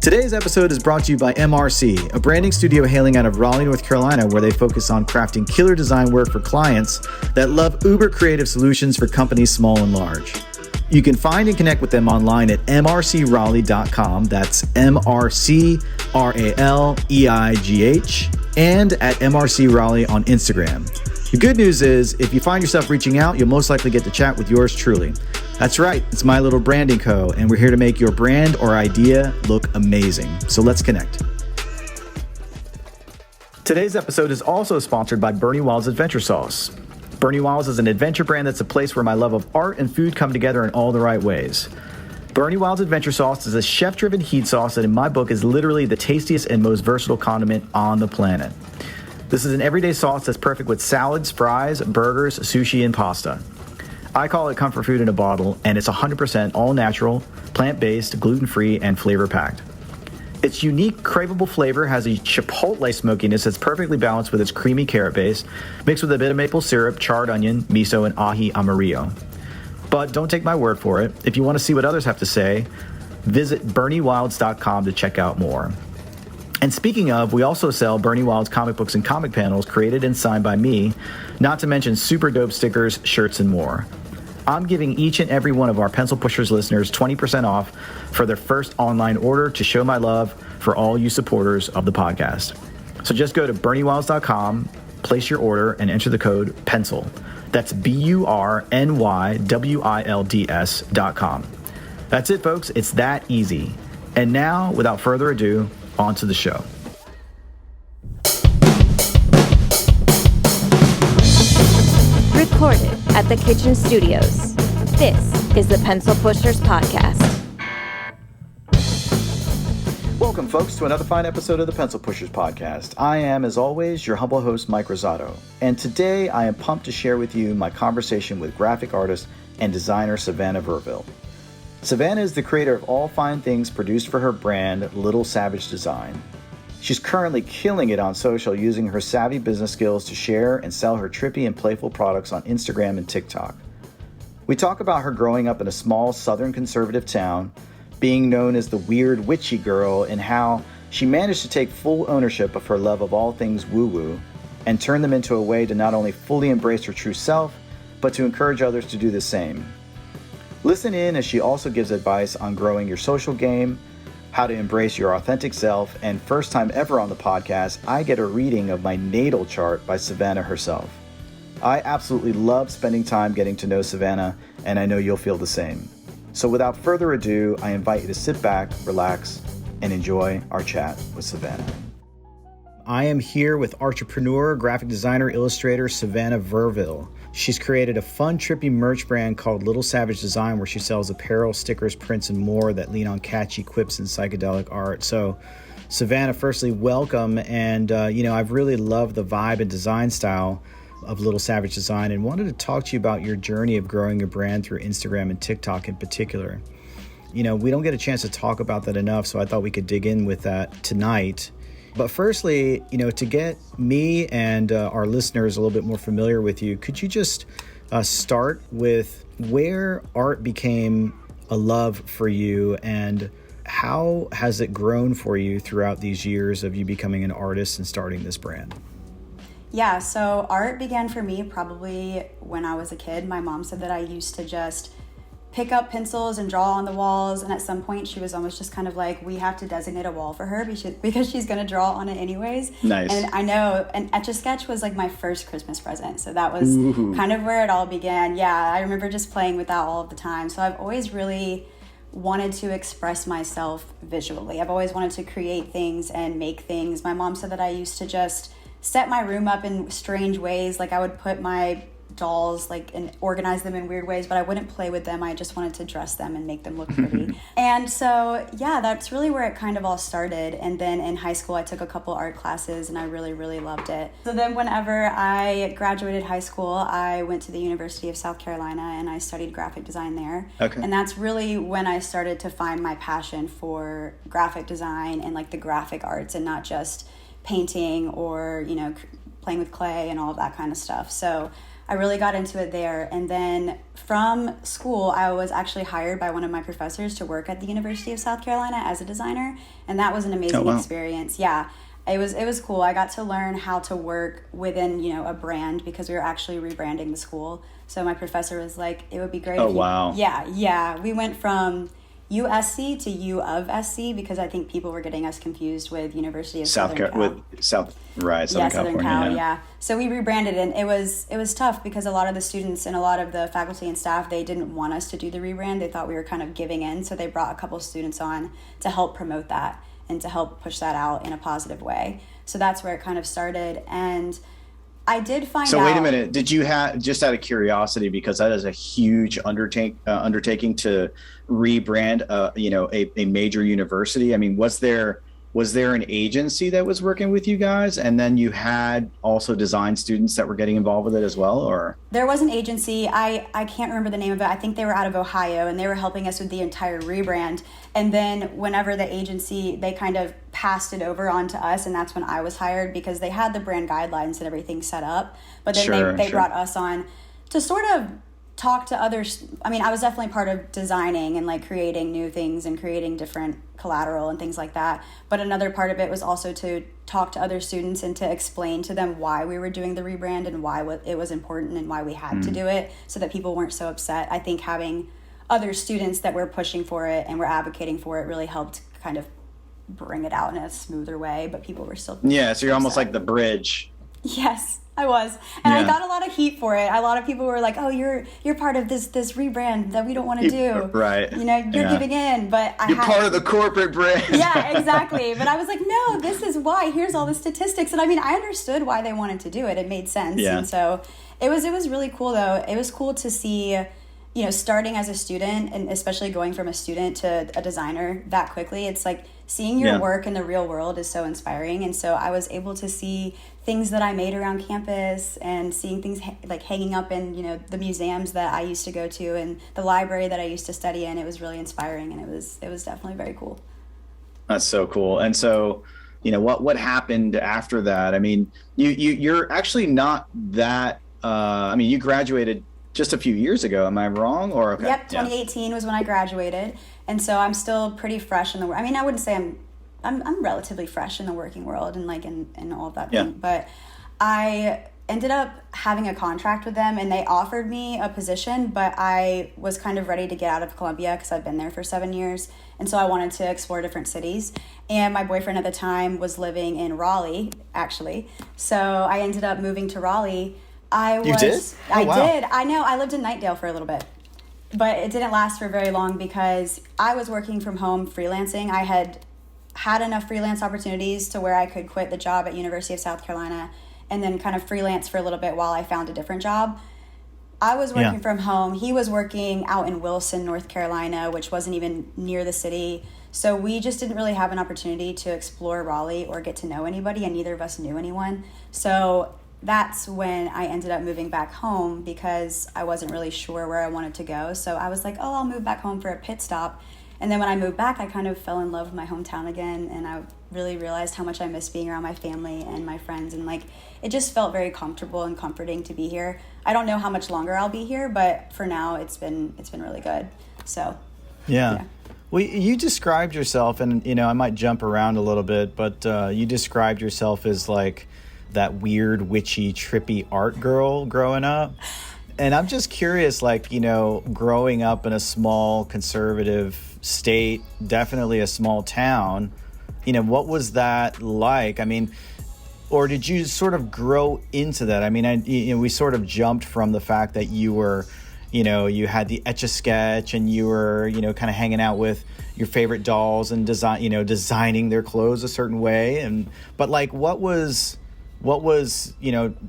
Today's episode is brought to you by MRC, a branding studio hailing out of Raleigh, North Carolina, where they focus on crafting killer design work for clients that love uber creative solutions for companies small and large. You can find and connect with them online at mrcraleigh.com. That's MRCRALEIGH, and at MRC Raleigh on Instagram. The good news is, if you find yourself reaching out, you'll most likely get to chat with yours truly. That's right, it's my little branding co, and we're here to make your brand or idea look amazing. So let's connect. Today's episode is also sponsored by Bernie Wild's Adventure Sauce. Bernie Wild's is an adventure brand that's a place where my love of art and food come together in all the right ways. Bernie Wild's Adventure Sauce is a chef-driven heat sauce that in my book is literally the tastiest and most versatile condiment on the planet. This is an everyday sauce that's perfect with salads, fries, burgers, sushi, and pasta. I call it comfort food in a bottle, and it's 100% all natural, plant-based, gluten-free, and flavor-packed. Its unique, craveable flavor has a chipotle smokiness that's perfectly balanced with its creamy carrot base, mixed with a bit of maple syrup, charred onion, miso, and ají amarillo. But don't take my word for it. If you want to see what others have to say, visit BernieWilds.com to check out more. And speaking of, we also sell Bernie Wild's comic books and comic panels created and signed by me, not to mention super dope stickers, shirts, and more. I'm giving each and every one of our Pencil Pushers listeners 20% off for their first online order to show my love for all you supporters of the podcast. So just go to BernieWilds.com, place your order, and enter the code PENCIL. That's BURNYWILDS.com. That's it, folks. It's that easy. And now, without further ado, on to the show. Recorded at the Kitchen Studios. This is the Pencil Pushers Podcast. Welcome, folks, to another fine episode of the Pencil Pushers Podcast. I am, as always, your humble host, Mike Rosado. And today I am pumped to share with you my conversation with graphic artist and designer Savannah Verville. Savannah is the creator of all fine things produced for her brand, Little Savage Design. She's currently killing it on social, using her savvy business skills to share and sell her trippy and playful products on Instagram and TikTok. We talk about her growing up in a small southern conservative town, being known as the weird witchy girl, and how she managed to take full ownership of her love of all things woo-woo and turn them into a way to not only fully embrace her true self, but to encourage others to do the same. Listen in as she also gives advice on growing your social game, how to embrace your authentic self, and first time ever on the podcast, I get a reading of my natal chart by Savannah herself. I absolutely love spending time getting to know Savannah, and I know you'll feel the same. So without further ado, I invite you to sit back, relax, and enjoy our chat with Savannah. I am here with entrepreneur, graphic designer, illustrator Savannah Verville. She's created a fun, trippy merch brand called Little Savage Design, where she sells apparel, stickers, prints, and more that lean on catchy quips and psychedelic art. So, Savannah, firstly, welcome. And, I've really loved the vibe and design style of Little Savage Design and wanted to talk to you about your journey of growing your brand through Instagram and TikTok in particular. We don't get a chance to talk about that enough, so I thought we could dig in with that tonight. But firstly, to get me and our listeners a little bit more familiar with you, could you just start with where art became a love for you and how has it grown for you throughout these years of you becoming an artist and starting this brand? Yeah, so art began for me probably when I was a kid. My mom said that I used to just pick up pencils and draw on the walls, and at some point she was almost just kind of like, we have to designate a wall for her because she's going to draw on it anyways. Nice. And I know an Etch-a-Sketch was like my first Christmas present, so that was kind of where it all began. Yeah, I remember just playing with that all of the time. So I've always really wanted to express myself visually. I've always wanted to create things and make things. My mom said that I used to just set my room up in strange ways. Like I would put my dolls and organize them in weird ways, but I wouldn't play with them. I just wanted to dress them and make them look pretty. And so, yeah, that's really where it kind of all started. And then in high school, I took a couple art classes and I really, really loved it. So then whenever I graduated high school, I went to the University of South Carolina and I studied graphic design there. Okay. And that's really when I started to find my passion for graphic design and the graphic arts and not just painting or, playing with clay and all of that kind of stuff. So I really got into it there. And then from school, I was actually hired by one of my professors to work at the University of South Carolina as a designer. And that was an amazing experience. Yeah. It was cool. I got to learn how to work within, a brand, because we were actually rebranding the school. So my professor was like, it would be great. Oh, wow. Yeah. We went from USC to U of SC, because I think people were getting us confused with University of Southern Cal. Southern California. Cal, yeah. So we rebranded, and it was tough because a lot of the students and a lot of the faculty and staff, they didn't want us to do the rebrand. They thought we were kind of giving in, so they brought a couple students on to help promote that and to help push that out in a positive way. So that's where it kind of started. And I did find out. So wait a minute. Did you have, just out of curiosity, because that is a huge undertaking to rebrand, a major university. I mean, was there an agency that was working with you guys, and then you had also design students that were getting involved with it as well, or? There was an agency. I can't remember the name of it. I think they were out of Ohio, and they were helping us with the entire rebrand. And then whenever the agency, they kind of passed it over onto us, and that's when I was hired, because they had the brand guidelines and everything set up. But then they brought us on to sort of talk to others. I mean, I was definitely part of designing and like creating new things and creating different collateral and things like that. But another part of it was also to talk to other students and to explain to them why we were doing the rebrand and why it was important and why we had to do it, so that people weren't so upset. I think having other students that were pushing for it and were advocating for it really helped kind of bring it out in a smoother way, but people were still so you're almost like the bridge. Yes, I was. And I got a lot of heat for it. A lot of people were like, oh, you're part of this rebrand that we don't want to do. Right. You're giving in. But you're part of the corporate brand. Yeah, exactly. But I was like, no, this is why. Here's all the statistics. And I mean, I understood why they wanted to do it. It made sense. Yeah. And so it was really cool, though. It was cool to see, starting as a student, and especially going from a student to a designer that quickly. It's like seeing your work in the real world is so inspiring. And so I was able to see things that I made around campus and seeing things like hanging up in, the museums that I used to go to and the library that I used to study in. It was really inspiring, and it was definitely very cool. That's so cool. And so, what happened after that? I mean, you're actually not that, you graduated just a few years ago. Am I wrong? Or okay. Yep, 2018 was when I graduated. And so I'm still pretty fresh in the world. I mean, I wouldn't say I'm relatively fresh in the working world and like in all of that thing. But I ended up having a contract with them, and they offered me a position, but I was kind of ready to get out of Columbia because I've been there for 7 years. And so I wanted to explore different cities. And my boyfriend at the time was living in Raleigh, actually. So I ended up moving to Raleigh. You did? I did. I know. I lived in Nightdale for a little bit. But it didn't last for very long because I was working from home freelancing. I had enough freelance opportunities to where I could quit the job at University of South Carolina and then kind of freelance for a little bit while I found a different job. I was working from home. He was working out in Wilson, North Carolina, which wasn't even near the city. So we just didn't really have an opportunity to explore Raleigh or get to know anybody, and neither of us knew anyone. So that's when I ended up moving back home because I wasn't really sure where I wanted to go. So I was like, oh, I'll move back home for a pit stop. And then when I moved back, I kind of fell in love with my hometown again. And I really realized how much I miss being around my family and my friends. And like, it just felt very comfortable and comforting to be here. I don't know how much longer I'll be here, but for now it's been really good. So, yeah. Well, you described yourself, and, I might jump around a little bit, but you described yourself as like that weird, witchy, trippy art girl growing up. And I'm just curious, like, growing up in a small conservative state, definitely a small town, what was that like? I mean, or did you sort of grow into that? I mean, we sort of jumped from the fact that you were, you had the Etch-a-Sketch and you were, kind of hanging out with your favorite dolls and designing their clothes a certain way. But like, what was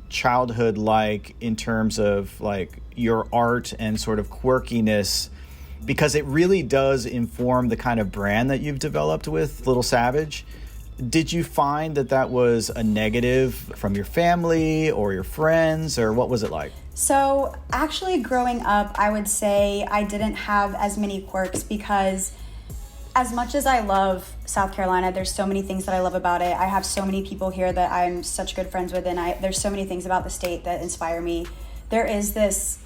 childhood like in terms of like your art and sort of quirkiness, because it really does inform the kind of brand that you've developed with Little Savage. Did you find that was a negative from your family or your friends, or what was it like? So actually growing up, I would say I didn't have as many quirks because as much as I love South Carolina, there's so many things that I love about it. I have so many people here that I'm such good friends with, and there's so many things about the state that inspire me there is this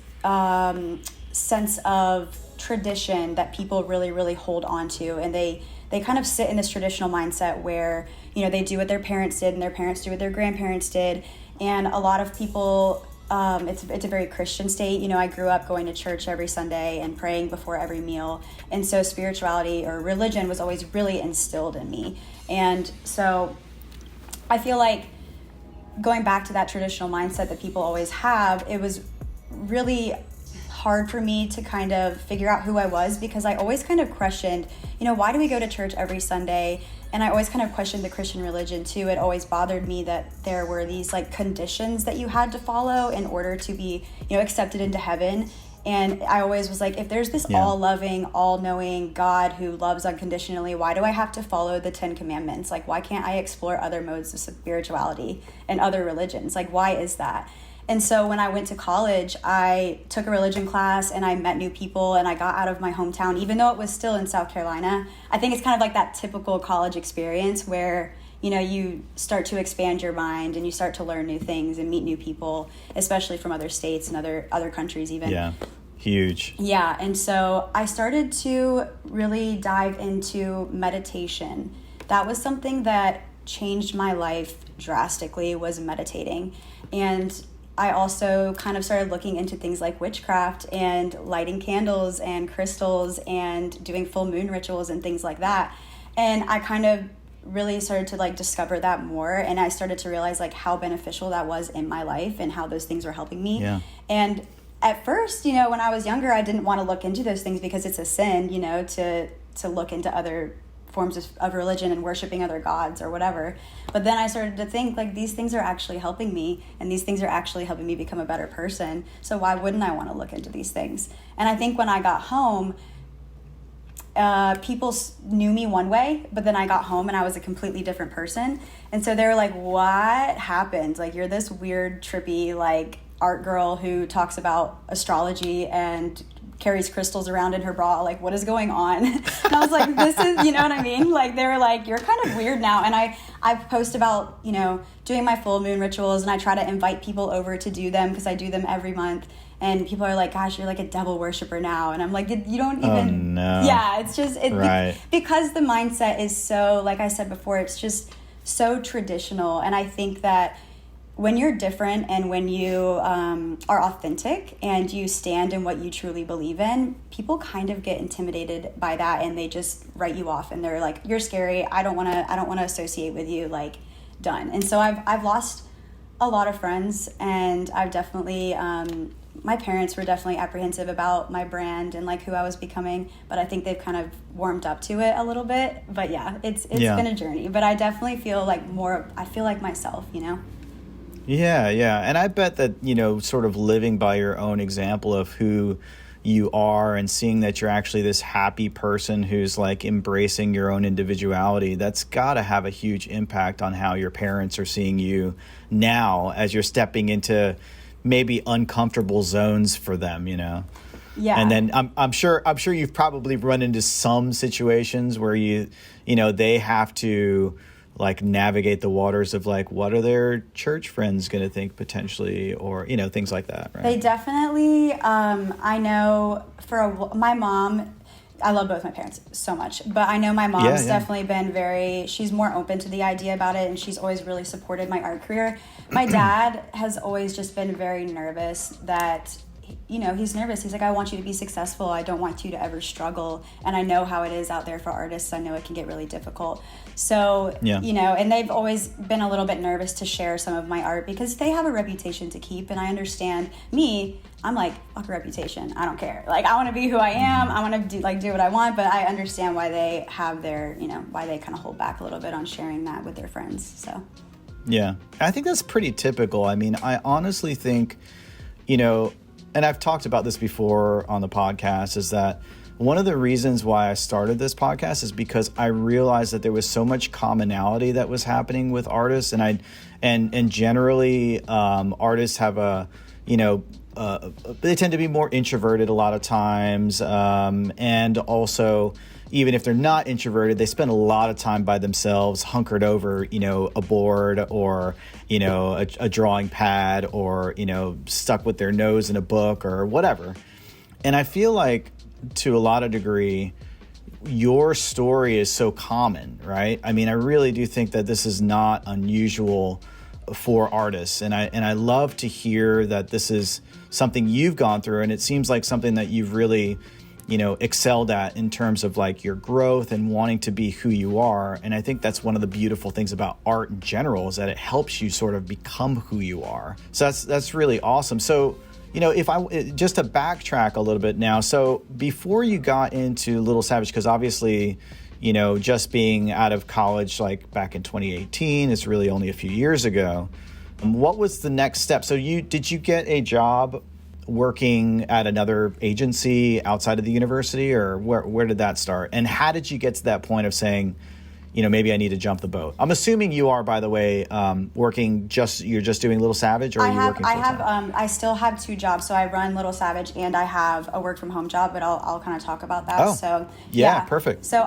sense of tradition that people really, really hold on to, and they kind of sit in this traditional mindset where, they do what their parents did and their parents do what their grandparents did. And a lot of people, it's a very Christian state. I grew up going to church every Sunday and praying before every meal. And so spirituality or religion was always really instilled in me. And so I feel like going back to that traditional mindset that people always have, it was really hard for me to kind of figure out who I was, because I always kind of questioned, why do we go to church every Sunday? And I always kind of questioned the Christian religion too. It always bothered me that there were these like conditions that you had to follow in order to be, accepted into heaven. And I always was like, if there's this all-loving, all-knowing God who loves unconditionally, why do I have to follow the 10 Commandments? Like, why can't I explore other modes of spirituality and other religions? Like, why is that? And so when I went to college, I took a religion class and I met new people and I got out of my hometown, even though it was still in South Carolina. I think it's kind of like that typical college experience where, you start to expand your mind and you start to learn new things and meet new people, especially from other states and other countries even. Yeah, huge. Yeah, and so I started to really dive into meditation. That was something that changed my life drastically, was meditating. And I also kind of started looking into things like witchcraft and lighting candles and crystals and doing full moon rituals and things like that. And I kind of really started to like discover that more. And I started to realize like how beneficial that was in my life and how those things were helping me. Yeah. And at first, when I was younger, I didn't want to look into those things because it's a sin, to look into other forms of religion and worshiping other gods or whatever. But then I started to think like these things are actually helping me, and these things are actually helping me become a better person. So why wouldn't I want to look into these things? And I think when I got home, people knew me one way, but then I got home and I was a completely different person. And so they were like, what happened? Like, you're this weird, trippy, like art girl who talks about astrology and carries crystals around in her bra. Like, what is going on? And I was like, this is, you know what I mean? Like, they were like, you're kind of weird now. And I post about, doing my full moon rituals, and I try to invite people over to do them because I do them every month. And people are like, gosh, you're like a devil worshiper now. And I'm like, you don't even. Oh, no. Yeah, it's just, right. Because the mindset is so, like I said before, it's just so traditional. And I think that when you're different and when you are authentic and you stand in what you truly believe in, people kind of get intimidated by that and they just write you off and they're like, you're scary. I don't want to associate with you. Like, done. And so I've lost a lot of friends, and I've definitely my parents were definitely apprehensive about my brand and like who I was becoming, but I think they've kind of warmed up to it a little bit. But yeah, it's been a journey, but I definitely feel like I feel like myself, Yeah. And I bet that, sort of living by your own example of who you are and seeing that you're actually this happy person who's like embracing your own individuality, that's got to have a huge impact on how your parents are seeing you now as you're stepping into maybe uncomfortable zones for them, Yeah. And then I'm sure you've probably run into some situations where they have to like navigate the waters of like, what are their church friends going to think potentially, or, things like that, right? They definitely, I know my mom, I love both my parents so much, but I know my mom's definitely been she's more open to the idea about it, and she's always really supported my art career. My dad has always just been very nervous that, he's nervous. He's like, I want you to be successful. I don't want you to ever struggle. And I know how it is out there for artists. I know it can get really difficult. So, and they've always been a little bit nervous to share some of my art because they have a reputation to keep. And I understand me, I'm like, fuck a reputation. I don't care. Like, I want to be who I am. I want to do what I want. But I understand why they have their, why they kind of hold back a little bit on sharing that with their friends. So. Yeah, I think that's pretty typical. I mean, I honestly think, and I've talked about this before on the podcast, is that one of the reasons why I started this podcast is because I realized that there was so much commonality that was happening with artists, and generally artists have they tend to be more introverted a lot of times, and also even if they're not introverted, they spend a lot of time by themselves, hunkered over, a board or, a drawing pad or, stuck with their nose in a book or whatever. And I feel like to a lot of degree, your story is so common, right? I mean, I really do think that this is not unusual for artists. And I love to hear that this is something you've gone through, and it seems like something that you've really, excelled at in terms of like your growth and wanting to be who you are. And I think that's one of the beautiful things about art in general, is that it helps you sort of become who you are. So that's really awesome. So, if I just to backtrack a little bit now, so before you got into Little Savage, because obviously, just being out of college, like back in 2018, is really only a few years ago. What was the next step? So did you get a job working at another agency outside of the university, or where did that start? And how did you get to that point of saying, maybe I need to jump the boat? I'm assuming you are, by the way, you're just doing Little Savage, or are you working full-time? I still have 2 jobs. So I run Little Savage and I have a work from home job, but I'll kind of talk about that. Oh, so yeah, perfect. So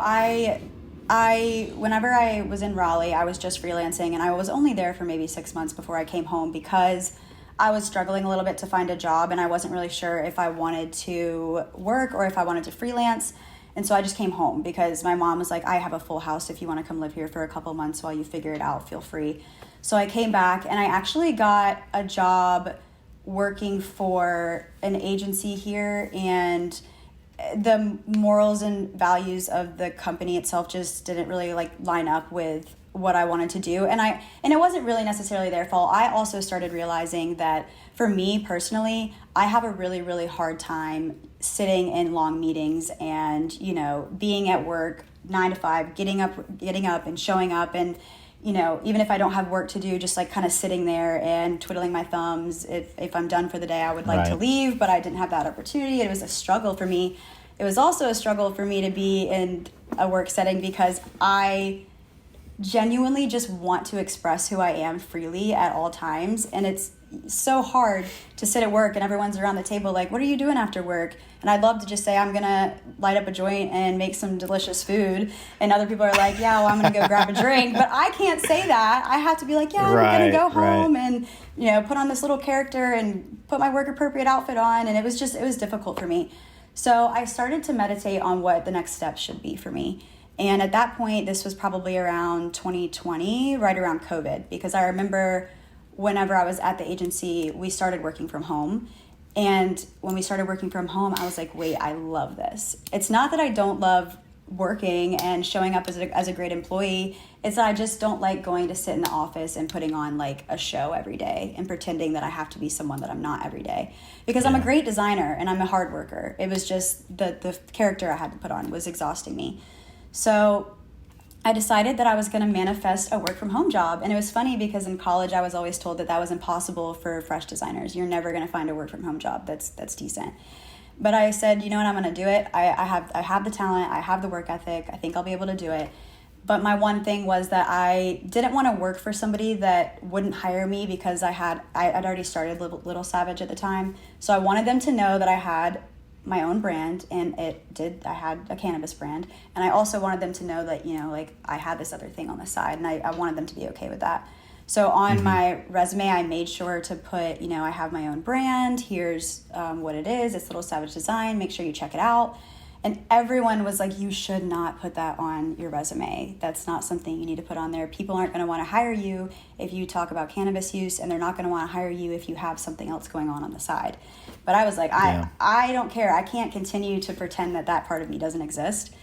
whenever I was in Raleigh, I was just freelancing, and I was only there for maybe 6 months before I came home because I was struggling a little bit to find a job, and I wasn't really sure if I wanted to work or if I wanted to freelance. And so I just came home because my mom was like, I have a full house. If you want to come live here for a couple months while you figure it out, feel free. So I came back, and I actually got a job working for an agency here, and the morals and values of the company itself just didn't really line up with what I wanted to do. And it wasn't really necessarily their fault. I also started realizing that for me personally, I have a really, really hard time sitting in long meetings and, being at work 9 to 5, getting up and showing up, and, even if I don't have work to do, just kind of sitting there and twiddling my thumbs. If I'm done for the day, I would like to leave, but I didn't have that opportunity. It was a struggle for me. It was also a struggle for me to be in a work setting because I genuinely just want to express who I am freely at all times. And it's so hard to sit at work and everyone's around the table like, what are you doing after work? And I'd love to just say, I'm going to light up a joint and make some delicious food. And other people are like, yeah, well, I'm going to go grab a drink. But I can't say that. I have to be like, yeah, I'm going to go home and, put on this little character and put my work appropriate outfit on. And it was difficult for me. So I started to meditate on what the next steps should be for me. And at that point, this was probably around 2020, right around COVID, because I remember whenever I was at the agency, we started working from home. And when we started working from home, I was like, wait, I love this. It's not that I don't love working and showing up as a great employee. It's that I just don't like going to sit in the office and putting on a show every day and pretending that I have to be someone that I'm not every day. Because I'm a great designer and I'm a hard worker. It was just the character I had to put on was exhausting me. So I decided that I was going to manifest a work from home job. And it was funny because in college, I was always told that was impossible for fresh designers. You're never going to find a work from home job that's decent. But I said, you know what, I'm going to do it. I have the talent. I have the work ethic. I think I'll be able to do it. But my one thing was that I didn't want to work for somebody that wouldn't hire me because I'd already started Little Savage at the time. So I wanted them to know that I had my own brand, and I had a cannabis brand. And I also wanted them to know that, I had this other thing on the side, and I wanted them to be okay with that. So on my resume, I made sure to put, I have my own brand. Here's what it is. It's Little Savage Design. Make sure you check it out. And everyone was like, you should not put that on your resume. That's not something you need to put on there. People aren't going to want to hire you if you talk about cannabis use, and they're not going to want to hire you if you have something else going on the side. But I was like, I don't care. I can't continue to pretend that part of me doesn't exist.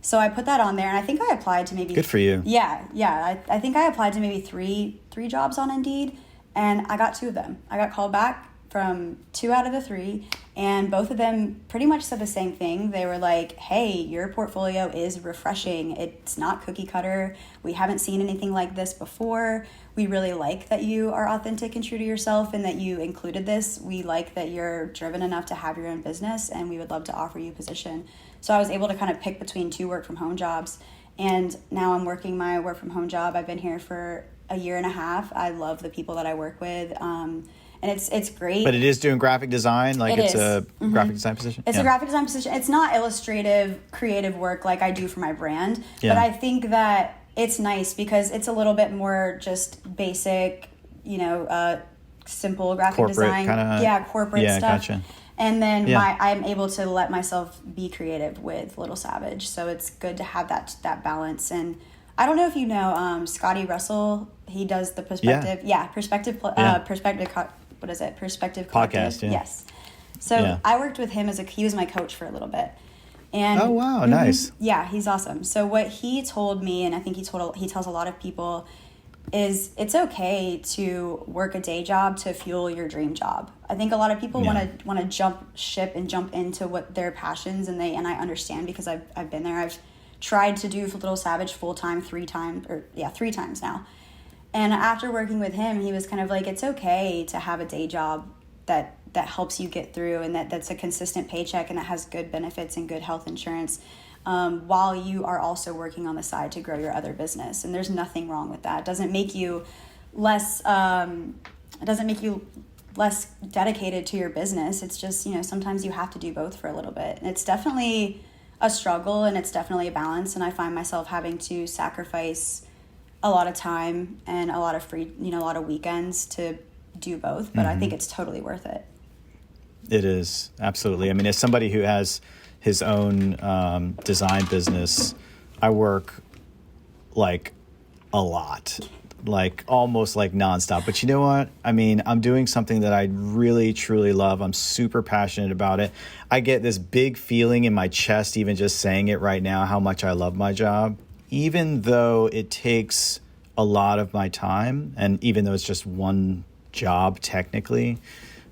So I put that on there, and I think I applied to maybe... Good for you. Yeah. I think I applied to maybe three jobs on Indeed, and I got 2 of them. I got called back from 2 out of the 3, and both of them pretty much said the same thing. They were like, hey, your portfolio is refreshing. It's not cookie cutter. We haven't seen anything like this before. We really like that you are authentic and true to yourself and that you included this. We like that you're driven enough to have your own business, and we would love to offer you a position. So I was able to kind of pick between 2 work from home jobs, and now I'm working my work from home job. I've been here for a year and a half. I love the people that I work with. and it's great. But it is doing graphic design, like It it's is. a graphic design position? It's Yeah. a graphic design position. It's not illustrative, creative work like I do for my brand. Yeah. But I think that it's nice because it's a little bit more just basic, simple graphic Corporate design. kinda- Corporate yeah, stuff. gotcha. And then Yeah. I'm able to let myself be creative with Little Savage. So it's good to have that balance. And I don't know if you know Scotty Russell. He does the perspective. Perspective. What is it? Perspective Collective. Podcast. Yeah. Yes. So Yeah. I worked with him he was my coach for a little bit. And Oh, wow. Nice. yeah, he's awesome. So what he told me, and I think he tells a lot of people, is it's okay to work a day job to fuel your dream job. I think a lot of people want to jump ship and jump into what their passions, and I understand because I've been there. I've tried to do Little Savage full time 3 times now. And after working with him, he was kind of like, it's okay to have a day job that helps you get through, and that's a consistent paycheck and that has good benefits and good health insurance, while you are also working on the side to grow your other business. And there's nothing wrong with that. It doesn't make you less dedicated to your business. It's just, sometimes you have to do both for a little bit. And it's definitely a struggle, and it's definitely a balance. And I find myself having to sacrifice a lot of time and a lot of a lot of weekends to do both. But I think it's totally worth it. It is, absolutely. I mean, as somebody who has his own design business, I work like a lot, like almost like nonstop. But you know what? I mean, I'm doing something that I really, truly love. I'm super passionate about it. I get this big feeling in my chest, even just saying it right now, how much I love my job, even though it takes a lot of my time. And even though it's just one job, technically,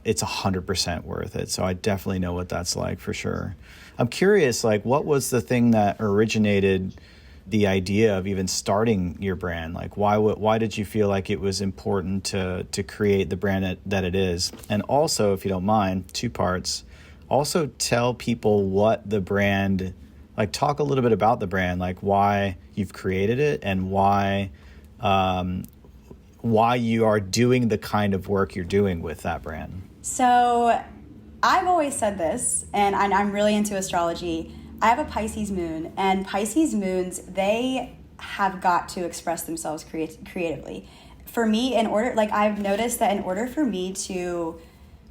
it's 100% worth it. So I definitely know what that's like for sure. I'm curious, like, what was the thing that originated the idea of even starting your brand? Like, why did you feel like it was important to create the brand that it is? And also, if you don't mind, 2 parts, also tell people what the brand, like, talk a little bit about the brand, like why you've created it and why you are doing the kind of work you're doing with that brand. So I've always said this, and I'm really into astrology. I have a Pisces moon, and Pisces moons, they have got to express themselves creatively. For me, I've noticed that in order for me to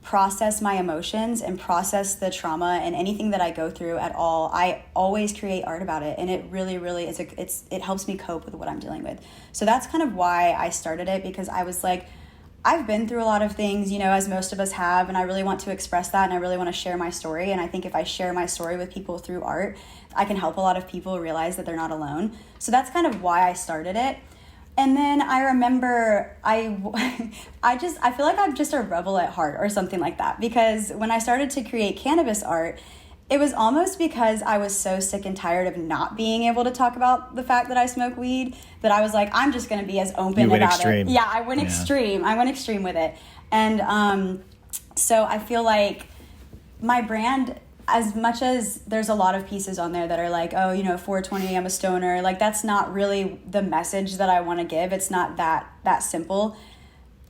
process my emotions and process the trauma and anything that I go through at all, I always create art about it, and it really, really it helps me cope with what I'm dealing with. So that's kind of why I started it, because I was like, I've been through a lot of things, as most of us have, and I really want to express that, and I really want to share my story. And I think if I share my story with people through art, I can help a lot of people realize that they're not alone. So that's kind of why I started it. And then I remember I feel like I'm just a rebel at heart or something like that, because when I started to create cannabis art, it was almost because I was so sick and tired of not being able to talk about the fact that I smoke weed that I was like, I'm just going to be as open about extreme. it. Yeah, I went extreme. I went extreme with it. And so I feel like my brand, as much as there's a lot of pieces on there that are like, 420, I'm a stoner, like that's not really the message that I want to give. It's not that simple.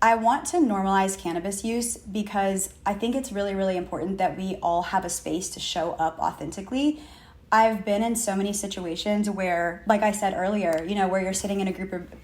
I want to normalize cannabis use because I think it's really, really important that we all have a space to show up authentically. I've been in so many situations where, like I said earlier, where you're sitting in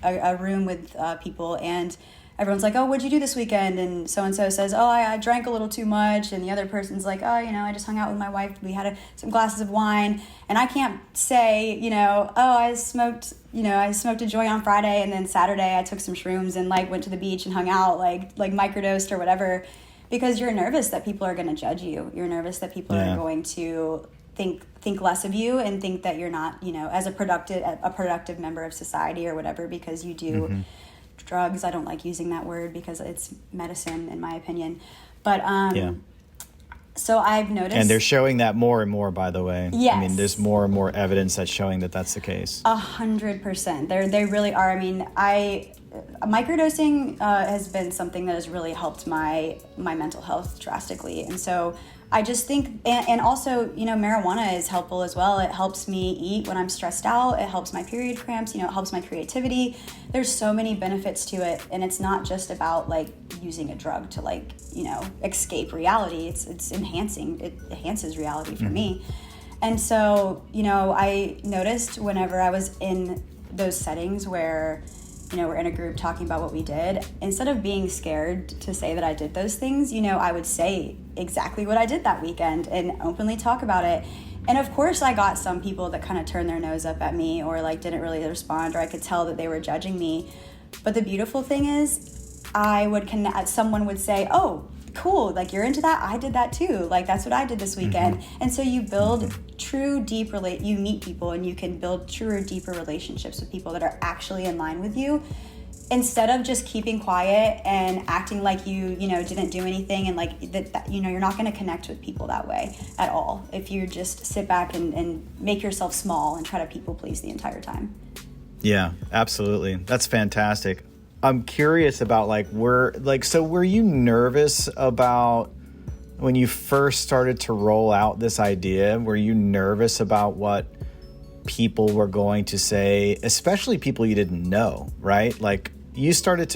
a room with people and everyone's like, oh, what'd you do this weekend? And so-and-so says, oh, I drank a little too much. And the other person's like, oh, I just hung out with my wife. We had some glasses of wine. And I can't say, oh, I smoked a joint on Friday, and then Saturday I took some shrooms and went to the beach and hung out, like microdosed or whatever, because you're nervous that people are going to judge you. You're nervous that people are going to think less of you and think that you're not, as a productive member of society or whatever, because you do drugs. I don't like using that word because it's medicine in my opinion. But so I've noticed, and they're showing that more and more, by the way. Yes. I mean, there's more and more evidence that's showing that that's the case. 100%. They really are. I mean, microdosing has been something that has really helped my mental health drastically. And so I just think, and also, you know, marijuana is helpful as well. It helps me eat when I'm stressed out. It helps my period cramps, you know, it helps my creativity. There's so many benefits to it. And it's not just about like using a drug to like, you know, escape reality. It's enhancing, it enhances reality for me. And so, you know, I noticed whenever I was in those settings where, you know, we're in a group talking about what we did, instead of being scared to say that I did those things, you know, I would say exactly what I did that weekend and openly talk about it. And of course I got some people that kind of turned their nose up at me or like didn't really respond, or I could tell that they were judging me. But the beautiful thing is I would connect, someone would say, oh, cool, like you're into that, I did that too, like that's what I did this weekend. And so you build true deep you meet people and you can build truer, deeper relationships with people that are actually in line with you, instead of just keeping quiet and acting like you know, didn't do anything. And like that you know, you're not going to connect with people that way at all if you just sit back and make yourself small and try to people please the entire time. Yeah, absolutely. That's fantastic. I'm curious about so were you nervous about when you first started to roll out this idea? Were you nervous about what people were going to say, especially people you didn't know, right? Like you started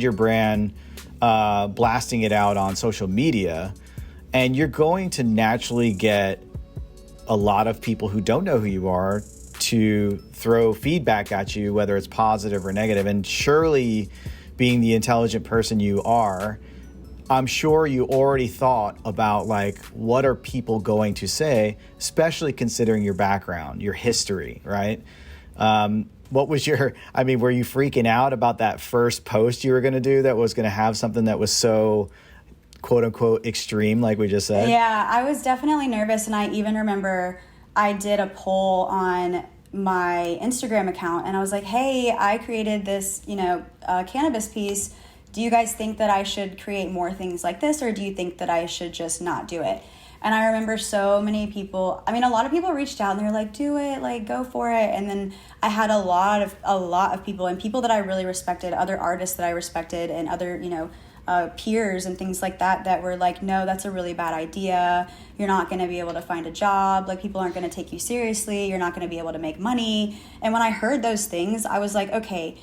your brand blasting it out on social media, and you're going to naturally get a lot of people who don't know who you are to throw feedback at you, whether it's positive or negative. And surely, being the intelligent person you are, I'm sure you already thought about like, what are people going to say, especially considering your background, your history, right? What was were you freaking out about that first post you were going to do that was going to have something that was so quote unquote extreme, like we just said? Yeah, I was definitely nervous. And I even remember I did a poll on my Instagram account and I was like, hey, I created this, you know, cannabis piece. Do you guys think that I should create more things like this, or do you think that I should just not do it? And I remember so many people, a lot of people reached out and they were like, do it, like go for it. And then I had a lot of people, and people that I really respected, other artists that I respected, and other, you know, peers and things like that were like, no, that's a really bad idea. You're not going to be able to find a job. Like, people aren't going to take you seriously. You're not going to be able to make money. And when I heard those things, I was like, okay,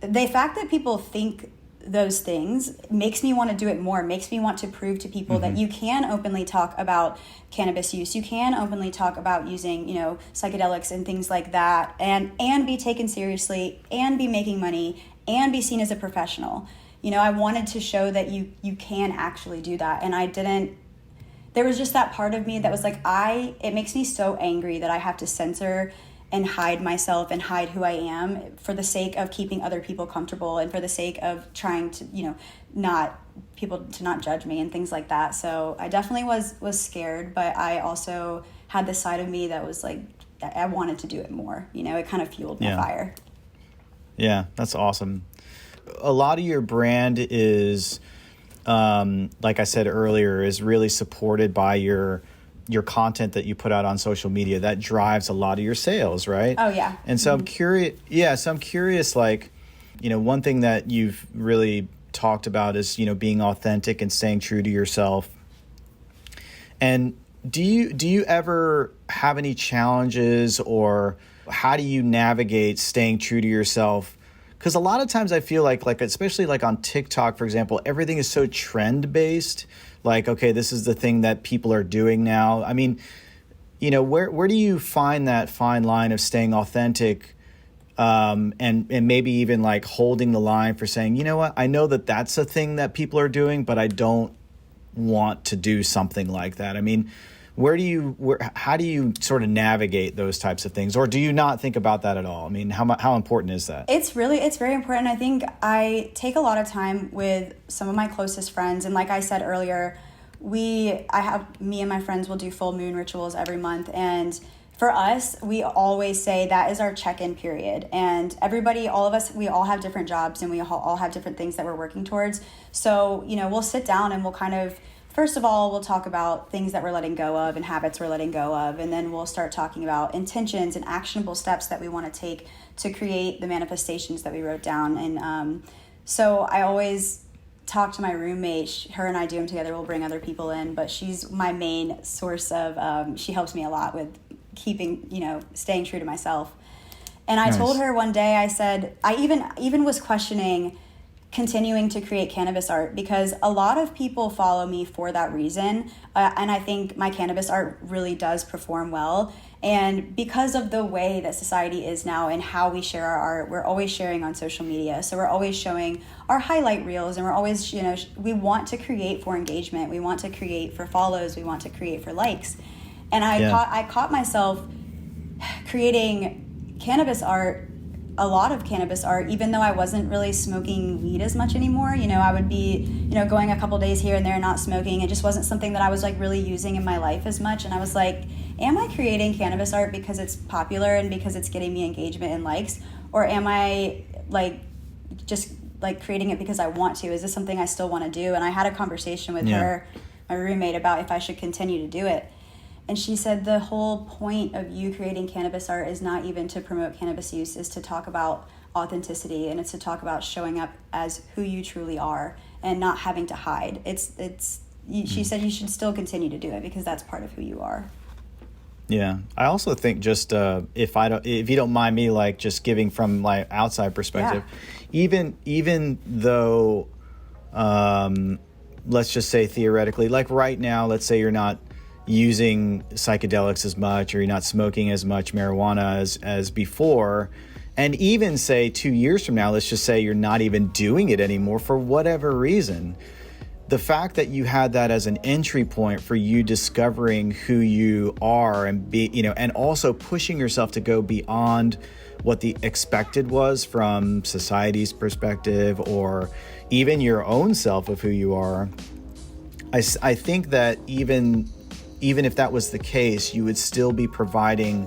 the fact that people think those things makes me want to do it more, makes me want to prove to people that you can openly talk about cannabis use. You can openly talk about using, you know, psychedelics and things like that, and be taken seriously, and be making money, and be seen as a professional. You know, I wanted to show that you can actually do that. And I didn't, there was just that part of me that was like, it makes me so angry that I have to censor and hide myself and hide who I am for the sake of keeping other people comfortable, and for the sake of trying to, you know, not judge me and things like that. So I definitely was scared, but I also had this side of me that was like, I wanted to do it more. You know, it kind of fueled my fire. Yeah, that's awesome. A lot of your brand is, like I said earlier, is really supported by your content that you put out on social media. That drives a lot of your sales, right? Oh, yeah. And so I'm curious, like, you know, one thing that you've really talked about is, you know, being authentic and staying true to yourself. And do you ever have any challenges, or how do you navigate staying true to yourself? Because a lot of times I feel like especially like on TikTok, for example, everything is so trend based. Like, okay, this is the thing that people are doing now. I mean, you know, where do you find that fine line of staying authentic, and maybe even like holding the line for saying, you know what, I know that that's a thing that people are doing, but I don't want to do something like that. I mean, how do you sort of navigate those types of things, or do you not think about that at all? I mean, how important is that? It's very important. I think I take a lot of time with some of my closest friends, and like I said earlier, me and my friends will do full moon rituals every month, and for us, we always say that is our check-in period. And everybody, all of us, we all have different jobs, and we all have different things that we're working towards. So, you know, we'll sit down and we'll kind of, first of all, we'll talk about things that we're letting go of and habits we're letting go of. And then we'll start talking about intentions and actionable steps that we want to take to create the manifestations that we wrote down. And so I always talk to my roommate. Her and I do them together. We'll bring other people in, but she's my main source of, she helps me a lot with keeping, staying true to myself. And I told her one day, I said, I even was questioning continuing to create cannabis art, because a lot of people follow me for that reason. And I think my cannabis art really does perform well. And because of the way that society is now and how we share our art, we're always sharing on social media. So we're always showing our highlight reels, and we're always, we want to create for engagement. We want to create for follows. We want to create for likes. And I caught myself creating cannabis art, a lot of cannabis art, even though I wasn't really smoking weed as much anymore. I would be, going a couple days here and there not smoking. It just wasn't something that I was like really using in my life as much. And I was like, am I creating cannabis art because it's popular and because it's getting me engagement and likes? Or am I like just like creating it because I want to? Is this something I still want to do? And I had a conversation with her, my roommate, about if I should continue to do it. And she said the whole point of you creating cannabis art is not even to promote cannabis use, is to talk about authenticity, and it's to talk about showing up as who you truly are and not having to hide. She said you should still continue to do it because that's part of who you are. Yeah, I also think just if you don't mind me like just giving from my outside perspective, even though let's just say theoretically, like right now, let's say you're not using psychedelics as much, or you're not smoking as much marijuana as before, and even say 2 years from now, let's just say you're not even doing it anymore for whatever reason, the fact that you had that as an entry point for you discovering who you are and and also pushing yourself to go beyond what the expected was from society's perspective, or even your own self of who you are. I think that even if that was the case, you would still be providing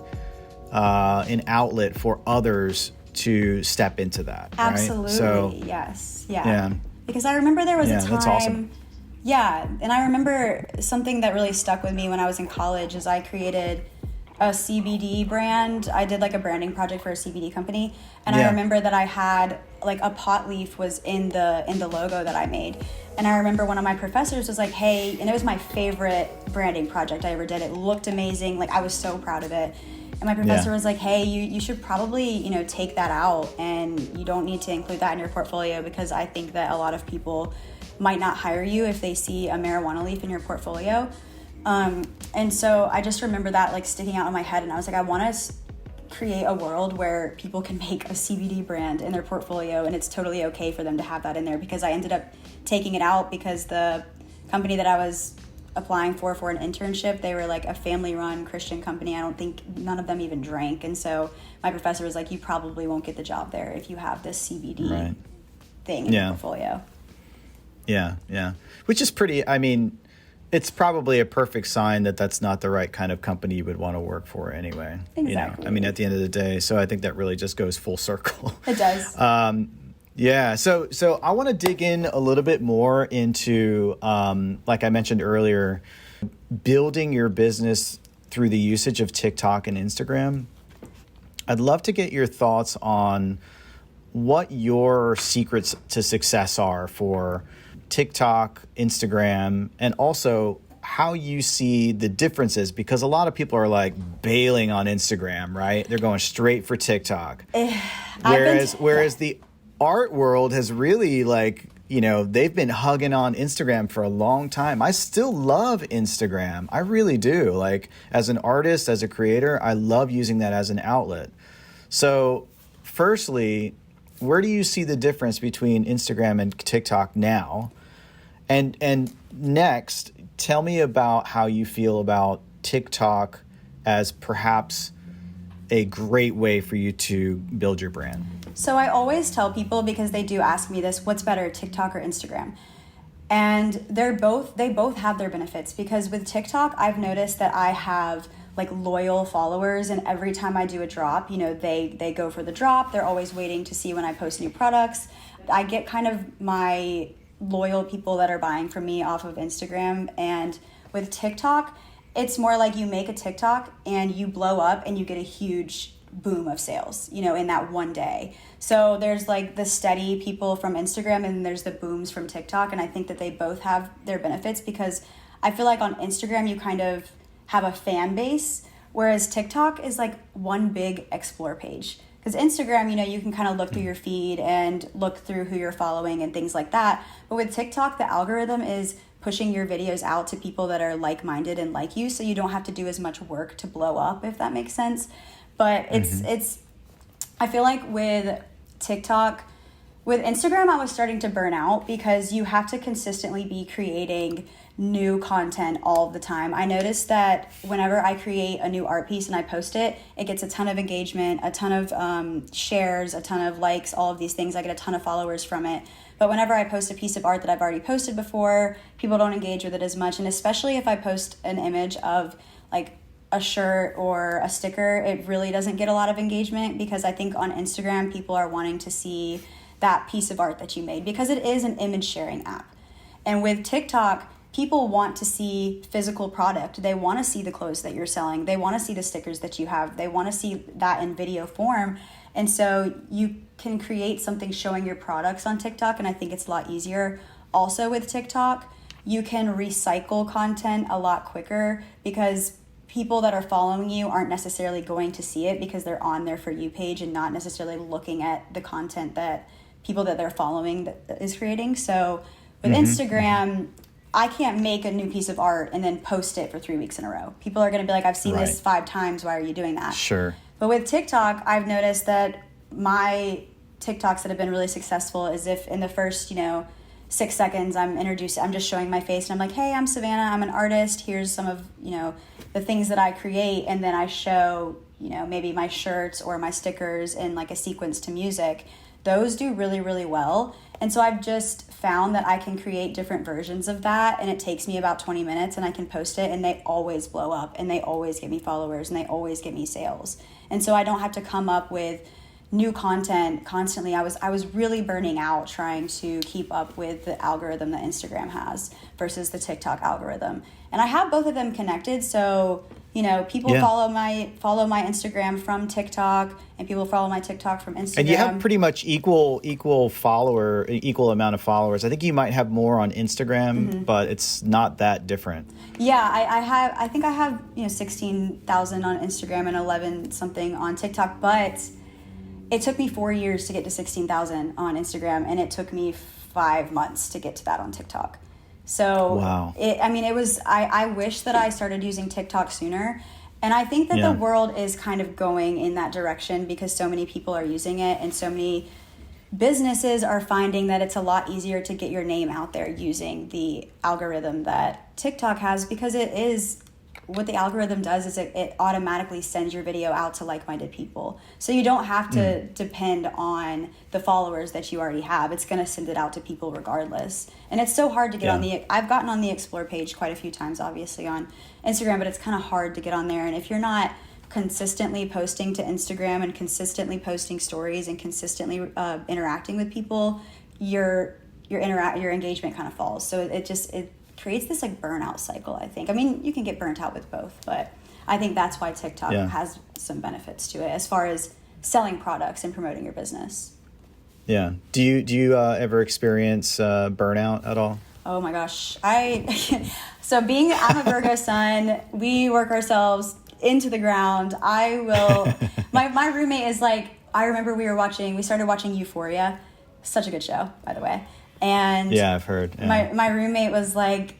an outlet for others to step into that. Absolutely. Right? So, yes. Yeah. Because I remember there was a time. That's awesome. Yeah. And I remember something that really stuck with me when I was in college is I created a CBD brand. I did like a branding project for a CBD company. And I remember that I had like a pot leaf was in the logo that I made. And I remember one of my professors was like, hey, and it was my favorite branding project I ever did. It looked amazing. Like I was so proud of it. And my professor was like, hey, you should probably, take that out, and you don't need to include that in your portfolio, because I think that a lot of people might not hire you if they see a marijuana leaf in your portfolio. And so I just remember that like sticking out in my head, and I was like, I want to create a world where people can make a CBD brand in their portfolio, and it's totally okay for them to have that in there, because I ended up taking it out because the company that I was applying for an internship, they were like a family-run Christian company. I don't think none of them even drank, and so my professor was like, you probably won't get the job there if you have this CBD thing in your portfolio. Yeah. Which is pretty, I mean, it's probably a perfect sign that that's not the right kind of company you would want to work for anyway. Exactly. I mean, at the end of the day. So I think that really just goes full circle. It does. So I want to dig in a little bit more into, like I mentioned earlier, building your business through the usage of TikTok and Instagram. I'd love to get your thoughts on what your secrets to success are for TikTok, Instagram, and also how you see the differences, because a lot of people are like bailing on Instagram, right? They're going straight for TikTok. Whereas the art world has really they've been hugging on Instagram for a long time. I still love Instagram. I really do. Like as an artist, as a creator, I love using that as an outlet. So firstly, where do you see the difference between Instagram and TikTok now? And next, tell me about how you feel about TikTok as perhaps a great way for you to build your brand. So I always tell people, because they do ask me this, what's better, TikTok or Instagram? And they both have their benefits, because with TikTok, I've noticed that I have like loyal followers, and every time I do a drop, they go for the drop. They're always waiting to see when I post new products. I get kind of my loyal people that are buying from me off of Instagram. And with TikTok, it's more like you make a TikTok and you blow up and you get a huge boom of sales, in that one day. So there's like the steady people from Instagram and there's the booms from TikTok. And I think that they both have their benefits, because I feel like on Instagram, you kind of have a fan base, whereas TikTok is like one big explore page. Because Instagram, you can kind of look through your feed and look through who you're following and things like that. But with TikTok, the algorithm is pushing your videos out to people that are like-minded and like you, so you don't have to do as much work to blow up, if that makes sense. But it's I feel like with TikTok, with Instagram, I was starting to burn out, because you have to consistently be creating new content all the time. I noticed that whenever I create a new art piece and I post it, it gets a ton of engagement, a ton of shares, a ton of likes, all of these things. I get a ton of followers from it. But whenever I post a piece of art that I've already posted before, people don't engage with it as much. And especially if I post an image of like a shirt or a sticker, it really doesn't get a lot of engagement, because I think on Instagram, people are wanting to see that piece of art that you made, because it is an image sharing app. And with TikTok, people want to see physical product. They want to see the clothes that you're selling. They want to see the stickers that you have. They want to see that in video form. And so you can create something showing your products on TikTok, and I think it's a lot easier. Also with TikTok, you can recycle content a lot quicker, because people that are following you aren't necessarily going to see it, because they're on their For You page and not necessarily looking at the content that people that they're following that is creating. So with Instagram, I can't make a new piece of art and then post it for 3 weeks in a row. People are going to be like, I've seen this 5 times. Why are you doing that? Sure. But with TikTok, I've noticed that my TikToks that have been really successful is if in the first, 6 seconds I'm just showing my face and I'm like, hey, I'm Savannah, I'm an artist. Here's some of, the things that I create. And then I show, maybe my shirts or my stickers in like a sequence to music. Those do really, really well. And so I've just found that I can create different versions of that, and it takes me about 20 minutes, and I can post it, and they always blow up, and they always get me followers, and they always get me sales. And so I don't have to come up with new content constantly. I was really burning out trying to keep up with the algorithm that Instagram has versus the TikTok algorithm. And I have both of them connected, so people follow my Instagram from TikTok, and people follow my TikTok from Instagram. And you have pretty much equal amount of followers. I think you might have more on Instagram, but it's not that different. Yeah, I think I have 16,000 on Instagram and 11 something on TikTok, but it took me 4 years to get to 16,000 on Instagram, and it took me 5 months to get to that on TikTok. So wow. I wish that I started using TikTok sooner. And I think that the world is kind of going in that direction, because so many people are using it, and so many businesses are finding that it's a lot easier to get your name out there using the algorithm that TikTok has, because it is what the algorithm does is it automatically sends your video out to like-minded people. So you don't have to depend on the followers that you already have. It's going to send it out to people regardless. And it's so hard to get on I've gotten on the Explore page quite a few times, obviously, on Instagram, but it's kind of hard to get on there. And if you're not consistently posting to Instagram and consistently posting stories and consistently interacting with people, your engagement kind of falls. So it creates this like burnout cycle, I think. I mean, you can get burnt out with both, but I think that's why TikTok has some benefits to it as far as selling products and promoting your business. Yeah. Do you ever experience burnout at all? Oh my gosh. I'm a Virgo sun. We work ourselves into the ground. My roommate is like, I remember we started watching Euphoria. Such a good show, by the way. And yeah, I've heard. Yeah. My roommate was like,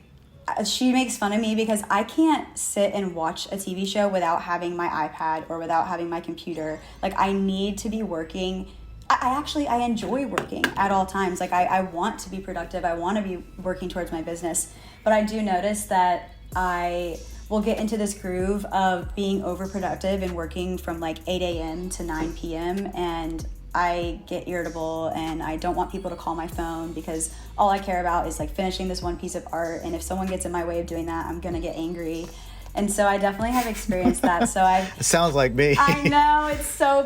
she makes fun of me because I can't sit and watch a TV show without having my iPad or without having my computer. Like, I need to be working. I enjoy working at all times. Like, I want to be productive. I want to be working towards my business. But I do notice that I will get into this groove of being overproductive and working from like 8 a.m. to 9 p.m. and I get irritable, and I don't want people to call my phone because all I care about is like finishing this one piece of art. And if someone gets in my way of doing that, I'm going to get angry. And so I definitely have experienced that. So It sounds like me. I know, it's so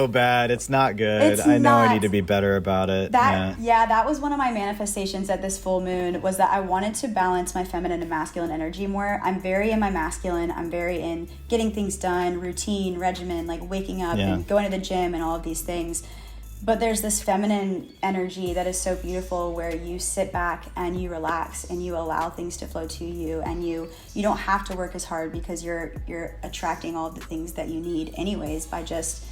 bad. It's not good. I know I need to be better about it. That was one of my manifestations at this full moon, was that I wanted to balance my feminine and masculine energy more. I'm very in my masculine. I'm very in getting things done, routine, regimen, like waking up and going to the gym and all of these things. But there's this feminine energy that is so beautiful, where you sit back and you relax and you allow things to flow to you, and you don't have to work as hard, because you're attracting all of the things that you need anyways, by just,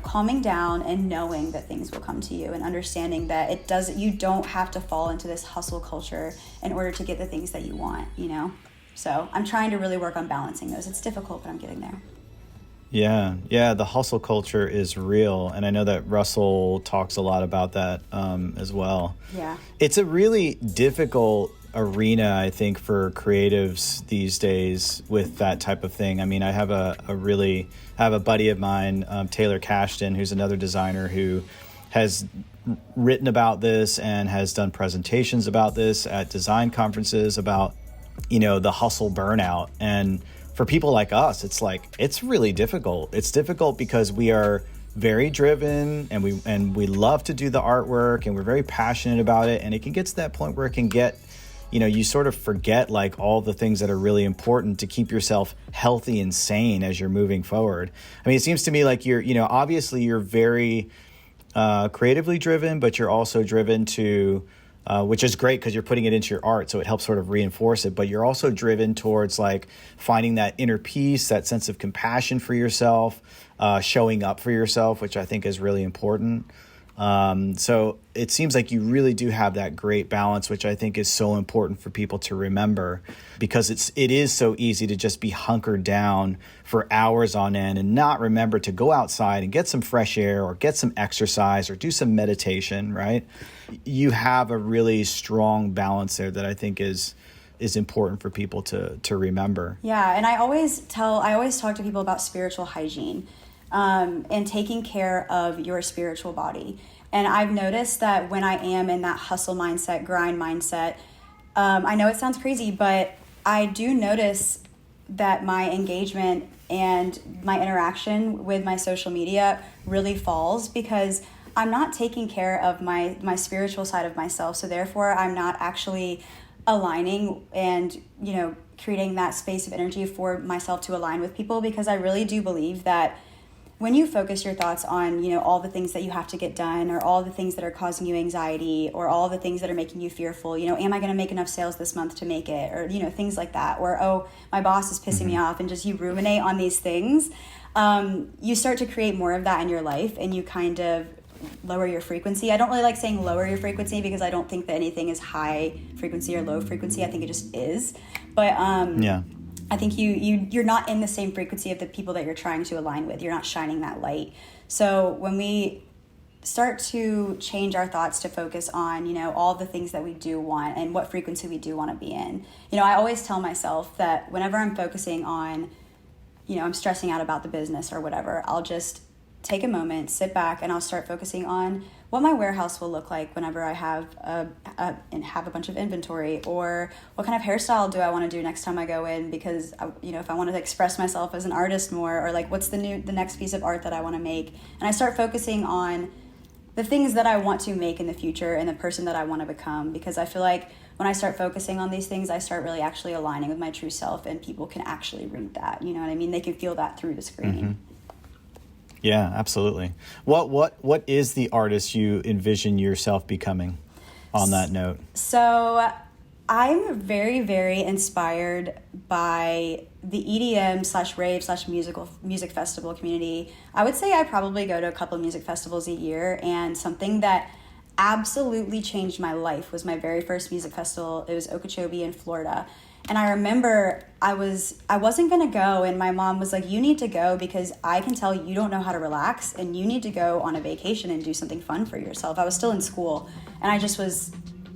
calming down and knowing that things will come to you, and understanding that you don't have to fall into this hustle culture in order to get the things that you want, So I'm trying to really work on balancing those. It's difficult, but I'm getting there. Yeah, the hustle culture is real, and I know that Russell talks a lot about that as well. Yeah, it's a really difficult arena, I think, for creatives these days with that type of thing. I mean, I have a buddy of mine, Taylor Cashton, who's another designer who has written about this and has done presentations about this at design conferences about, the hustle burnout. And for people like us, it's really difficult. It's difficult because we are very driven, and we love to do the artwork, and we're very passionate about it. And it can get to that point where it can get, you sort of forget like all the things that are really important to keep yourself healthy and sane as you're moving forward. I mean, it seems to me like you're, obviously you're very creatively driven, but you're also driven to which is great because you're putting it into your art, so it helps sort of reinforce it. But you're also driven towards like finding that inner peace, that sense of compassion for yourself, showing up for yourself, which I think is really important. So it seems like you really do have that great balance, which I think is so important for people to remember, because it is so easy to just be hunkered down for hours on end and not remember to go outside and get some fresh air or get some exercise or do some meditation, right? You have a really strong balance there that I think is important for people to remember. Yeah, and I always talk to people about spiritual hygiene. And taking care of your spiritual body. And I've noticed that when I am in that hustle mindset, grind mindset, I know it sounds crazy, but I do notice that my engagement and my interaction with my social media really falls, because I'm not taking care of my spiritual side of myself. So therefore, I'm not actually aligning and, creating that space of energy for myself to align with people, because I really do believe that when you focus your thoughts on, all the things that you have to get done, or all the things that are causing you anxiety, or all the things that are making you fearful, am I going to make enough sales this month to make it? Or, things like that. Or, oh, my boss is pissing me off, and just you ruminate on these things. You start to create more of that in your life, and you kind of lower your frequency. I don't really like saying lower your frequency, because I don't think that anything is high frequency or low frequency. I think it just is. But I think you're not in the same frequency of the people that you're trying to align with. You're not shining that light. So when we start to change our thoughts to focus on, all the things that we do want and what frequency we do want to be in. I always tell myself that whenever I'm focusing on, I'm stressing out about the business or whatever, I'll just take a moment, sit back, and I'll start focusing on what my warehouse will look like whenever I have a bunch of inventory, or what kind of hairstyle do I want to do next time I go in, because if I want to express myself as an artist more, or like what's the next piece of art that I want to make. And I start focusing on the things that I want to make in the future and the person that I want to become, because I feel like when I start focusing on these things, I start really actually aligning with my true self, and people can actually read that. You know what I mean? They can feel that through the screen. Mm-hmm. Yeah, absolutely. What is the artist you envision yourself becoming on that note? So I'm very, very inspired by the EDM/rave/music festival community. I would say I probably go to a couple of music festivals a year, and something that absolutely changed my life was my very first music festival. It was Okeechobee in Florida. And I remember I wasn't going to go, and my mom was like, you need to go, because I can tell you don't know how to relax, and you need to go on a vacation and do something fun for yourself. I was still in school, and I just was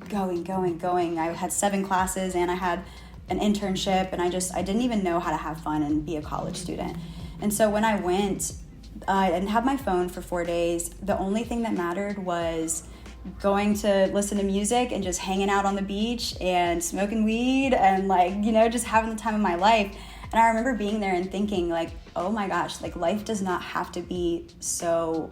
going. I had 7 classes, and I had an internship, and I didn't even know how to have fun and be a college student. And so when I went, I didn't have my phone for 4 days. The only thing that mattered was going to listen to music and just hanging out on the beach and smoking weed and like, you know, just having the time of my life. And I remember being there and thinking like, oh my gosh, like life does not have to be so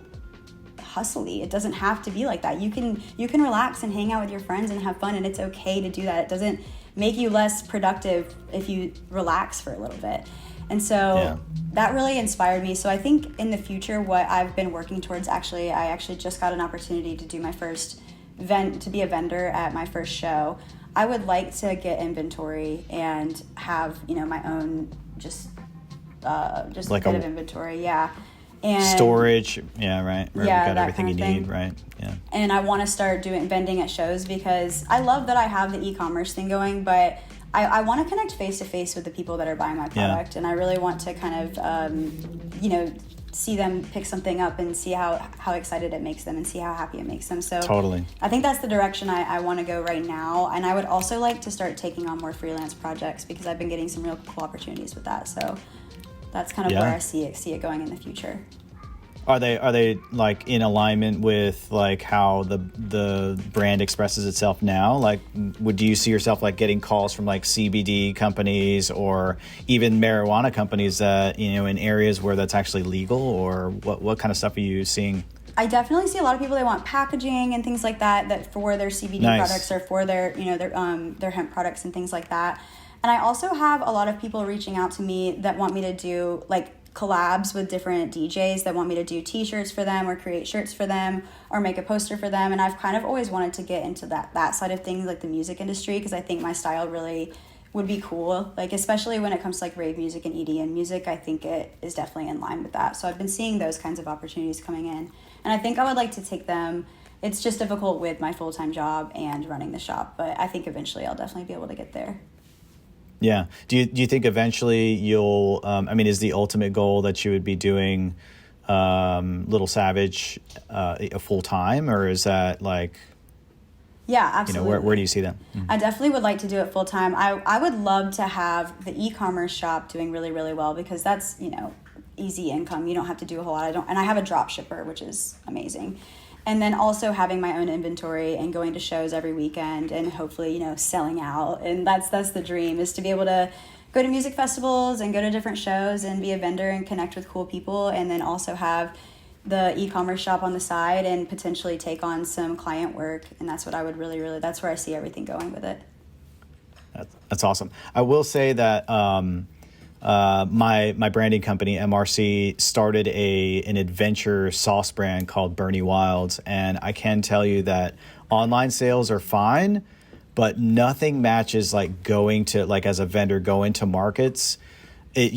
hustly. It doesn't have to be like that. You can relax and hang out with your friends and have fun, and it's okay to do that. It doesn't make you less productive if you relax for a little bit. And so that really inspired me. So I think in the future, what I've been working towards, I actually just got an opportunity to do my first to be a vendor at my first show. I would like to get inventory and have, you know, my own just like a bit of inventory. Yeah. And storage. Yeah. Right. Where yeah, you got that everything kind you of need. thing. Right. Yeah. And I want to start doing vending at shows because I love that I have the e-commerce thing going, but I want to connect face to face with the people that are buying my product. And I really want to kind of, you know, see them pick something up and see how excited it makes them and see how happy it makes them. So totally. I think that's the direction I want to go right now. And I would also like to start taking on more freelance projects because I've been getting some real cool opportunities with that. So that's kind of where I see it going in the future. Are they like in alignment with like how the brand expresses itself now? Like, do you see yourself like getting calls from like CBD companies or even marijuana companies that, you know, in areas where that's actually legal, or what kind of stuff are you seeing? I definitely see a lot of people, they want packaging and things like that for their CBD products or for their, you know, their hemp products and things like that. And I also have a lot of people reaching out to me that want me to do like collabs with different DJs that want me to do t-shirts for them or create shirts for them or make a poster for them. And I've kind of always wanted to get into that side of things, like the music industry, because I think my style really would be cool, like especially when it comes to like rave music and EDM music. I think it is definitely in line with that. So I've been seeing those kinds of opportunities coming in, and I think I would like to take them. It's just difficult with my full-time job and running the shop, but I think eventually I'll definitely be able to get there. Yeah. Do you think eventually you'll, I mean, is the ultimate goal that you would be doing Little Savage full time, or is that like, yeah, absolutely. You know, where do you see that? Mm-hmm. I definitely would like to do it full time. I would love to have the e-commerce shop doing really, really well, because that's, you know, easy income. You don't have to do a whole lot. And I have a drop shipper, which is amazing. And then also having my own inventory and going to shows every weekend and hopefully, you know, selling out. And that's the dream, is to be able to go to music festivals and go to different shows and be a vendor and connect with cool people, and then also have the e-commerce shop on the side and potentially take on some client work. And that's what I would really, that's where I see everything going with it. That's awesome. I will say that my branding company, MRC, started an adventure sauce brand called Bernie Wilds. And I can tell you that online sales are fine, but nothing matches like going to, like as a vendor, going to markets. It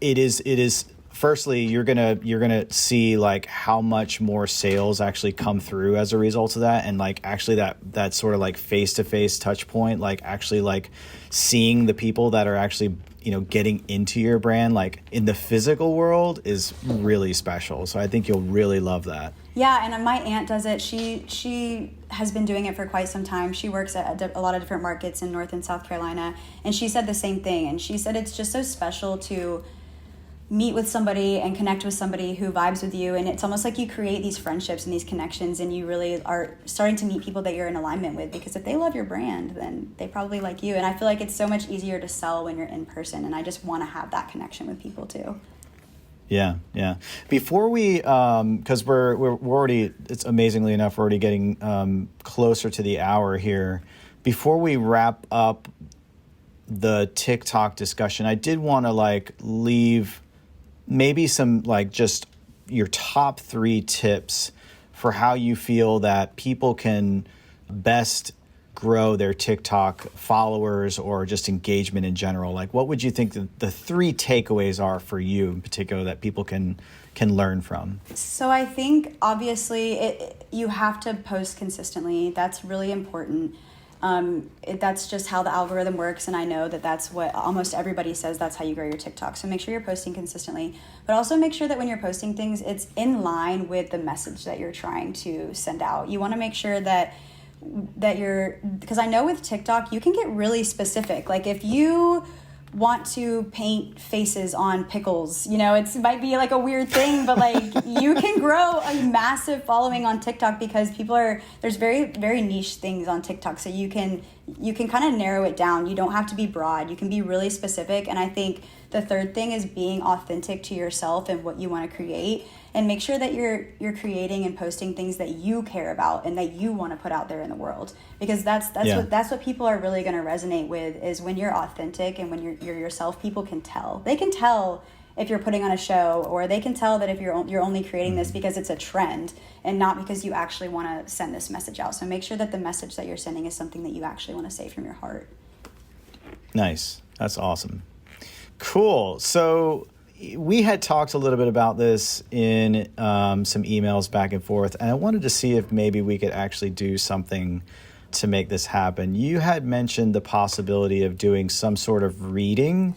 is firstly, you're gonna see like how much more sales actually come through as a result of that, and like actually that sort of like face-to-face touch point, like actually like seeing the people that are actually, you know, getting into your brand like in the physical world is really special. So I think you'll really love that. Yeah, and my aunt does it. She has been doing it for quite some time. She works at a lot of different markets in North and South Carolina, and she said the same thing. And she said it's just so special to meet with somebody and connect with somebody who vibes with you, and it's almost like you create these friendships and these connections, and you really are starting to meet people that you're in alignment with, because if they love your brand, then they probably like you. And I feel like it's so much easier to sell when you're in person, and I just want to have that connection with people too. Yeah. Before we, because we're already, it's amazingly enough, we're already getting closer to the hour here. Before we wrap up the TikTok discussion, I did want to like leave maybe some like just your top 3 tips for how you feel that people can best grow their TikTok followers or just engagement in general. Like, what would you think the 3 takeaways are for you in particular that people can learn from? So I think obviously you have to post consistently. That's really important. That's just how the algorithm works, and I know that that's what almost everybody says, that's how you grow your TikTok. So make sure you're posting consistently, but also make sure that when you're posting things, it's in line with the message that you're trying to send out. You want to make sure that you're, because I know with TikTok you can get really specific. Like if you want to paint faces on pickles. You know, it might be like a weird thing, but like you can grow a massive following on TikTok because there's very, very niche things on TikTok. So you can kind of narrow it down. You don't have to be broad. You can be really specific. And I think the third thing is being authentic to yourself and what you want to create, and make sure that you're creating and posting things that you care about and that you want to put out there in the world, because that's what people are really going to resonate with, is when you're authentic and when you're yourself. People can tell. They can tell if you're putting on a show, or they can tell that if you're only creating this because it's a trend and not because you actually want to send this message out. So make sure that the message that you're sending is something that you actually want to say from your heart. Nice. That's awesome. Cool. So we had talked a little bit about this in some emails back and forth, and I wanted to see if maybe we could actually do something to make this happen. You had mentioned the possibility of doing some sort of reading,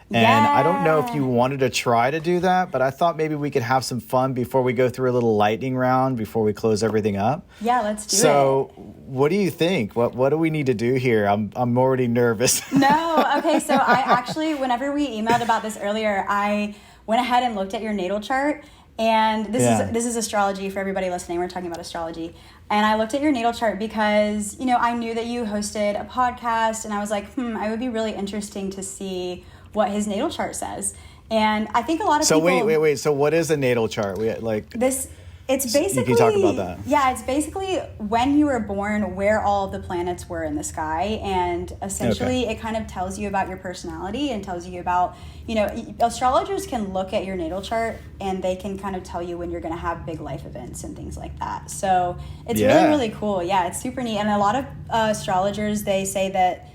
and I don't know if you wanted to try to do that, but I thought maybe we could have some fun before we go through a little lightning round before we close everything up. Yeah, let's do it. So what do you think? What do we need to do here? I'm already nervous. No, okay, so I actually, whenever we emailed about this earlier, I went ahead and looked at your natal chart, and this is astrology for everybody listening. We're talking about astrology. And I looked at your natal chart because, you know, I knew that you hosted a podcast, and I was like, it would be really interesting to see what his natal chart says. And I think a lot of people... So wait. So what is a natal chart? It's basically... You can talk about that. Yeah, it's basically when you were born, where all of the planets were in the sky. And essentially, It kind of tells you about your personality and tells you about, you know, astrologers can look at your natal chart and they can kind of tell you when you're going to have big life events and things like that. So it's really, really cool. Yeah, it's super neat. And a lot of astrologers, they say that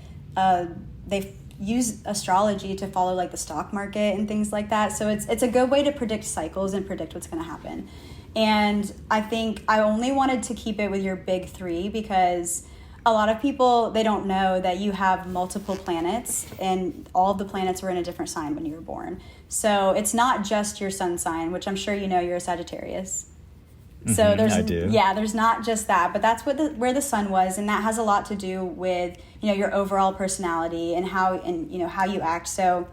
they use astrology to follow like the stock market and things like that. So it's a good way to predict cycles and predict what's going to happen. And I think I only wanted to keep it with your big three because a lot of people, they don't know that you have multiple planets, and all of the planets were in a different sign when you were born. So it's not just your sun sign, which I'm sure you know you're a Sagittarius. So there's not just that, but that's where the sun was, and that has a lot to do with, you know, your overall personality and how you act. So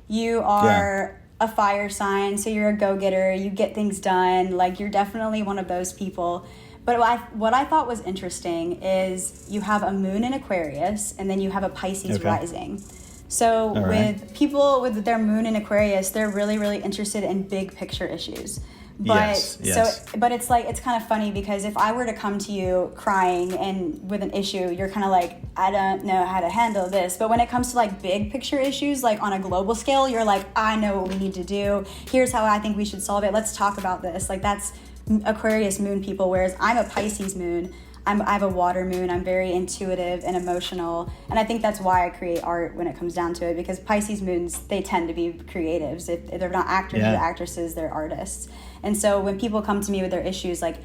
you are a fire sign, so you're a go-getter, you get things done, like you're definitely one of those people. But what I thought was interesting is you have a moon in Aquarius, and then you have a Pisces rising. So with people with their moon in Aquarius, they're really, really interested in big picture issues. But but it's like, it's kind of funny because if I were to come to you crying and with an issue, you're kind of like, I don't know how to handle this. But when it comes to like big picture issues, like on a global scale, you're like, I know what we need to do. Here's how I think we should solve it. Let's talk about this. Like that's Aquarius moon people, whereas I'm a Pisces moon. I have a water moon. I'm very intuitive and emotional. And I think that's why I create art when it comes down to it, because Pisces moons, they tend to be creatives. If they're not actors or actresses, they're artists. And so when people come to me with their issues, like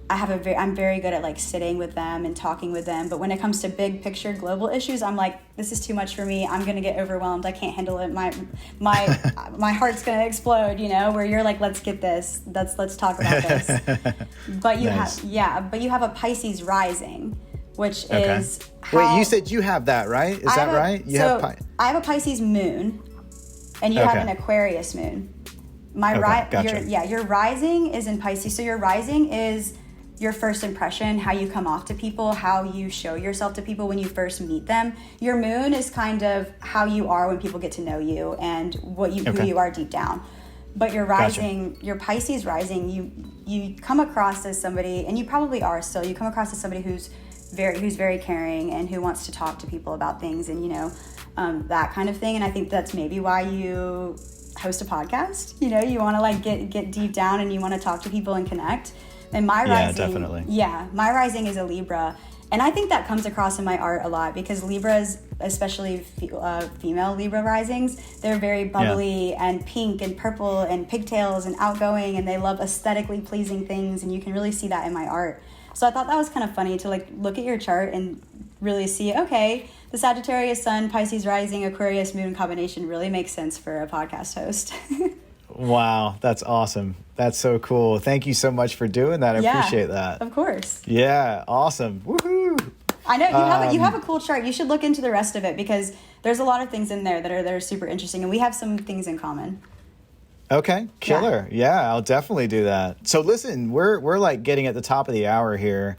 I'm very good at like sitting with them and talking with them. But when it comes to big picture global issues, I'm like, this is too much for me. I'm going to get overwhelmed. I can't handle it. My heart's going to explode, you know, where you're like, let's get this. Let's talk about this. But you have a Pisces rising, which is Wait, you said you have that, right? Is that right? I have a Pisces moon, and you have an Aquarius moon. Your rising is in Pisces. So your rising is your first impression, how you come off to people, how you show yourself to people when you first meet them. Your moon is kind of how you are when people get to know you and who you are deep down. But your rising, your Pisces rising, you come across as somebody, and you probably are still, you come across as somebody who's very caring and who wants to talk to people about things and, you know, that kind of thing. And I think that's maybe why you host a podcast. You know, you want to like get deep down and you want to talk to people and connect. And my rising is a Libra, and I think that comes across in my art a lot because Libras, especially female Libra risings, they're very bubbly and pink and purple and pigtails and outgoing, and they love aesthetically pleasing things, and you can really see that in my art. So I thought that was kind of funny to like look at your chart and really see, okay, the Sagittarius Sun, Pisces Rising, Aquarius Moon combination really makes sense for a podcast host. Wow, that's awesome. That's so cool. Thank you so much for doing that. I appreciate that. Of course. Yeah, awesome. Woohoo! I know you have a cool chart. You should look into the rest of it because there's a lot of things in there that are super interesting, and we have some things in common. Okay, killer. Yeah, I'll definitely do that. So listen, we're like getting at the top of the hour here.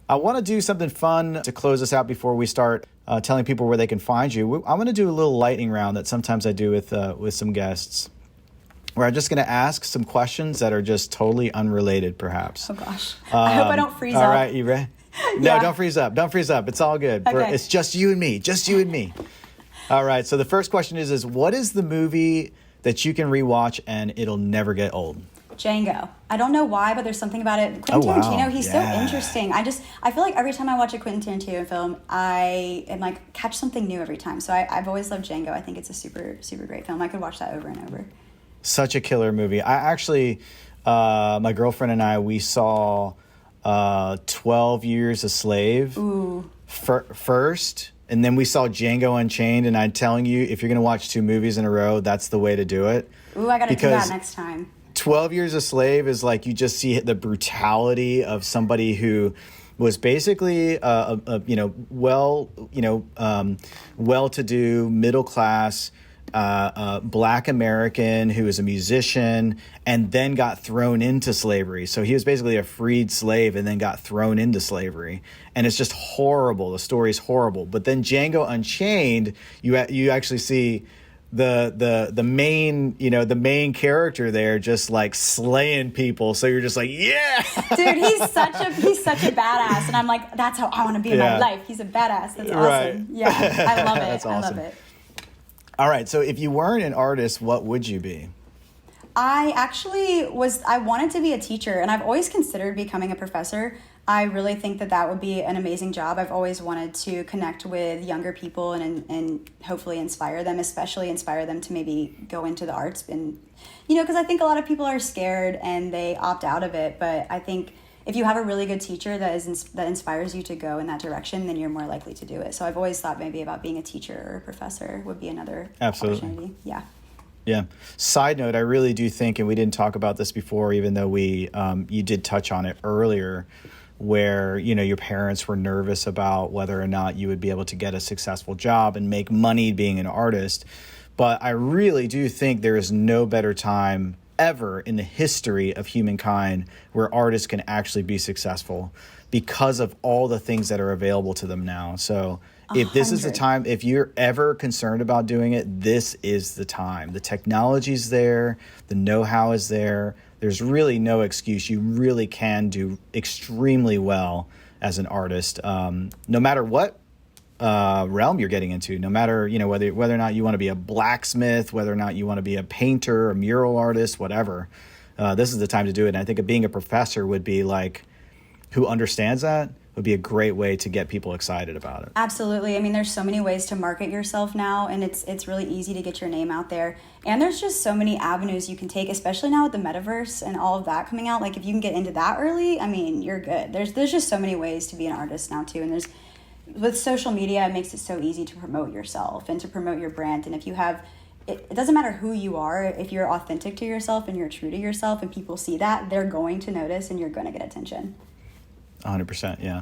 I want to do something fun to close us out before we start telling people where they can find you. I'm going to do a little lightning round that sometimes I do with some guests, where I'm just going to ask some questions that are just totally unrelated, perhaps. Oh gosh, I hope I don't freeze up. All right, you ready? No, don't freeze up. Don't freeze up. It's all good. Okay. It's just you and me. Just you and me. All right. So the first question is what is the movie that you can rewatch and it'll never get old? Django. I don't know why, but there's something about it. Quentin Tarantino, he's so interesting. I feel like every time I watch a Quentin Tarantino film, I am like catch something new every time. So I've always loved Django. I think it's a super, super great film. I could watch that over and over. Such a killer movie. I actually, my girlfriend and I, we saw 12 Years a Slave first. And then we saw Django Unchained, and I'm telling you, if you're going to watch 2 movies in a row, that's the way to do it. Ooh, I got to do that next time. 12 Years a Slave is like you just see the brutality of somebody who was basically well-to-do, middle class, Black American who was a musician and then got thrown into slavery. So he was basically a freed slave and then got thrown into slavery. And it's just horrible. The story's horrible. But then Django Unchained, you actually see the main character there just like slaying people. So you're just like, yeah, dude, he's such a badass, and I'm like, that's how I want to be in my life. He's a badass. That's awesome. Right. Yeah, I love it. That's awesome. I love it. All right, so if you weren't an artist, what would you be? I wanted to be a teacher, and I've always considered becoming a professor. I really think that would be an amazing job. I've always wanted to connect with younger people and hopefully inspire them, especially inspire them to maybe go into the arts. And, because I think a lot of people are scared and they opt out of it. But I think if you have a really good teacher that inspires you to go in that direction, then you're more likely to do it. So I've always thought maybe about being a teacher or a professor would be another opportunity. Yeah. Yeah. Side note, I really do think, and we didn't talk about this before, even though you did touch on it earlier, where, your parents were nervous about whether or not you would be able to get a successful job and make money being an artist. But I really do think there is no better time ever in the history of humankind where artists can actually be successful because of all the things that are available to them now. So if this is the time, if you're ever concerned about doing it, this is the time. The technology's there, the know-how is there. There's really no excuse. You really can do extremely well as an artist, no matter what realm you're getting into, no matter, whether or not you want to be a blacksmith, whether or not you want to be a painter, a mural artist, whatever. This is the time to do it. And I think being a professor would be like, who understands that, would be a great way to get people excited about it. Absolutely. I mean, there's so many ways to market yourself now, and it's really easy to get your name out there. And there's just so many avenues you can take, especially now with the metaverse and all of that coming out. Like if you can get into that early, I mean, you're good. There's just so many ways to be an artist now too. And with social media, it makes it so easy to promote yourself and to promote your brand. And if you have, it doesn't matter who you are, if you're authentic to yourself and you're true to yourself and people see that, they're going to notice and you're going to get attention. 100%, yeah.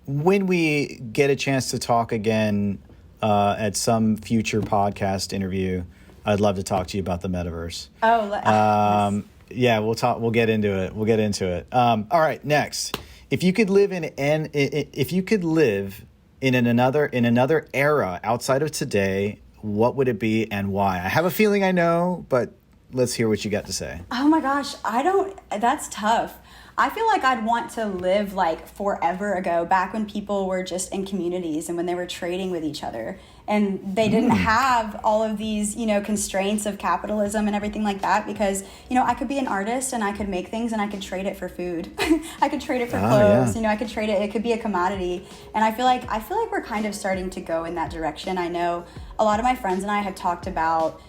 When we get a chance to talk again at some future podcast interview, I'd love to talk to you about the metaverse. Yes. Yeah, we'll talk. We'll get into it. All right, next. If you could live in another era outside of today, what would it be and why? I have a feeling I know, but let's hear what you got to say. Oh my gosh, that's tough. I feel like I'd want to live like forever ago, back when people were just in communities and when they were trading with each other and they didn't have all of these, constraints of capitalism and everything like that, because, I could be an artist and I could make things and I could trade it for food. I could trade it for clothes, I could trade it. It could be a commodity. And I feel like we're kind of starting to go in that direction. I know a lot of my friends and I have talked about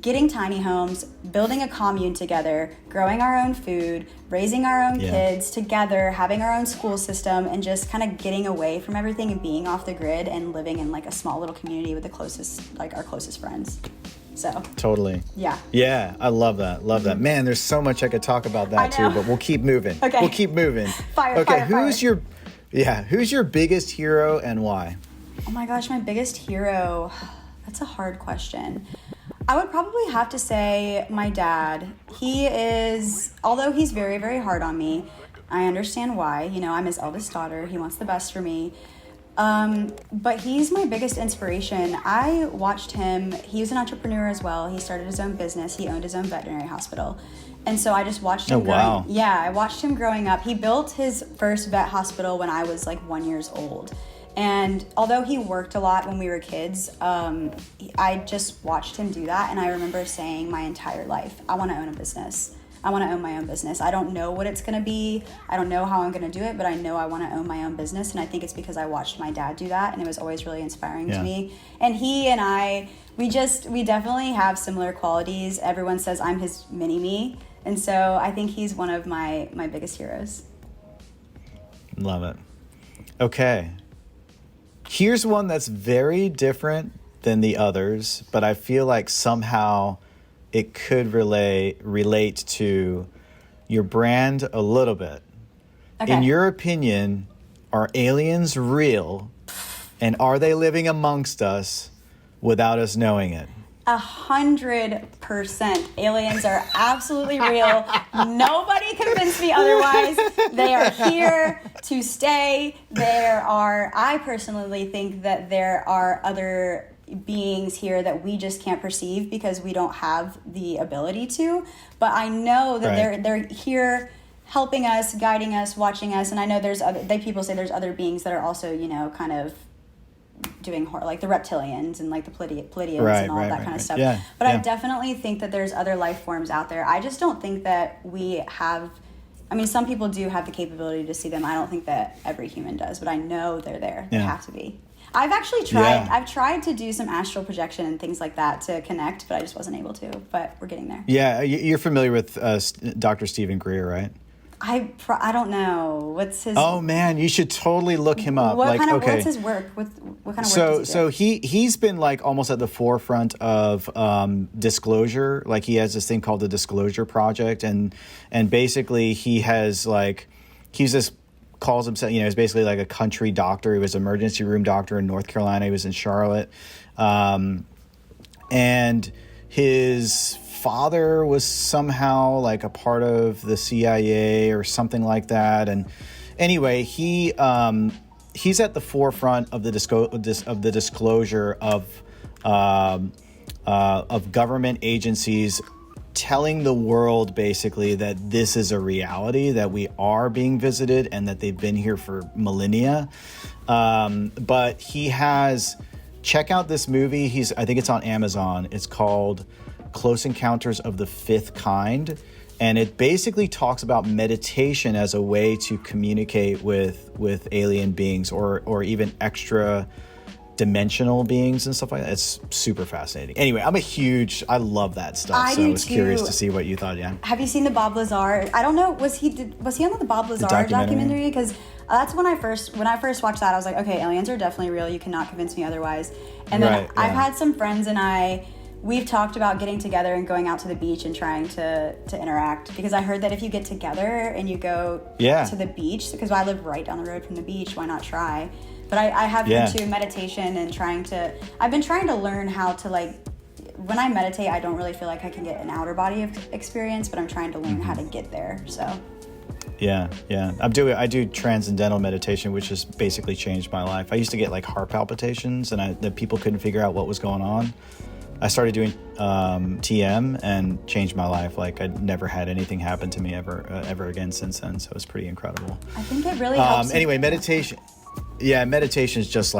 getting tiny homes, building a commune together, growing our own food, raising our own kids together, having our own school system, and just kind of getting away from everything and being off the grid and living in like a small little community with our closest friends. So totally. Yeah, I love that. That. Man, there's so much I could talk about that too, but we'll keep moving. Okay. We'll keep moving. Fire. Who's your biggest hero and why? Oh my gosh, my biggest hero. That's a hard question. I would probably have to say my dad. He is, although he's very, very hard on me, I understand why. You know, I'm his eldest daughter. He wants the best for me. But he's my biggest inspiration. I watched him. He was an entrepreneur as well. He started his own business. He owned his own veterinary hospital. And so I just watched him. Wow. I watched him growing up. He built his first vet hospital when I was like 1 year old. And although he worked a lot when we were kids, I just watched him do that. And I remember saying my entire life, I want to own a business. I want to own my own business. I don't know what it's going to be. I don't know how I'm going to do it, but I know I want to own my own business. And I think it's because I watched my dad do that, and it was always really inspiring to me. And he and I, we definitely have similar qualities. Everyone says I'm his mini-me. And so I think he's one of my biggest heroes. Love it. Okay. Here's one that's very different than the others, but I feel like somehow it could relate to your brand a little bit. Okay. In your opinion, are aliens real, and are they living amongst us without us knowing it? 100%. Aliens are absolutely real. Nobody convinced me otherwise. They are here to stay. I personally think that there are other beings here that we just can't perceive because we don't have the ability to. But I know that they're here helping us, guiding us, watching us. And I know people say there's other beings that are also, you know, kind of doing like the reptilians and like the Pleiadians and all that kind of stuff. Yeah, but I definitely think that there's other life forms out there. I just don't think that we have, I mean, some people do have the capability to see them. I don't think that every human does, but I know they're there. They have to be. I've actually tried. I've tried to do some astral projection and things like that to connect, but I just wasn't able to. But we're getting there. Yeah, you're familiar with Dr. Stephen Greer, right? I don't know. What's his? Oh man, you should totally look him up. What's his work? What kind of work does he do? So he's been like almost at the forefront of disclosure. Like he has this thing called the Disclosure Project, and basically he has calls himself, you know, he's basically like a country doctor. He was an emergency room doctor in North Carolina. He was in Charlotte. And his father was somehow like a part of the CIA or something like that. And anyway, he's at the forefront of the disclosure of government agencies telling the world basically that this is a reality, that we are being visited and that they've been here for millennia. But check out this movie. I think it's on Amazon. It's called Close Encounters of the Fifth Kind. And it basically talks about meditation as a way to communicate with alien beings or even extra dimensional beings and stuff like that. It's super fascinating. Anyway, I love that stuff. I was curious to see what you thought. Yeah. Have you seen the Bob Lazar? I don't know. Was he on the Bob Lazar documentary? Because that's when I first watched that. I was like, okay, aliens are definitely real. You cannot convince me otherwise. And then I've had some friends and we've talked about getting together and going out to the beach and trying to interact, because I heard that if you get together and you go to the beach, because I live right down the road from the beach, why not try? But I have into meditation and I've been trying to learn how to, like, when I meditate, I don't really feel like I can get an outer body experience, but I'm trying to learn how to get there. So. Yeah. I do transcendental meditation, which has basically changed my life. I used to get like heart palpitations and that people couldn't figure out what was going on. I started doing TM and changed my life. Like I'd never had anything happen to me ever again since then. So it was pretty incredible. I think it really helps. Anyway, meditation. Yeah, meditation is just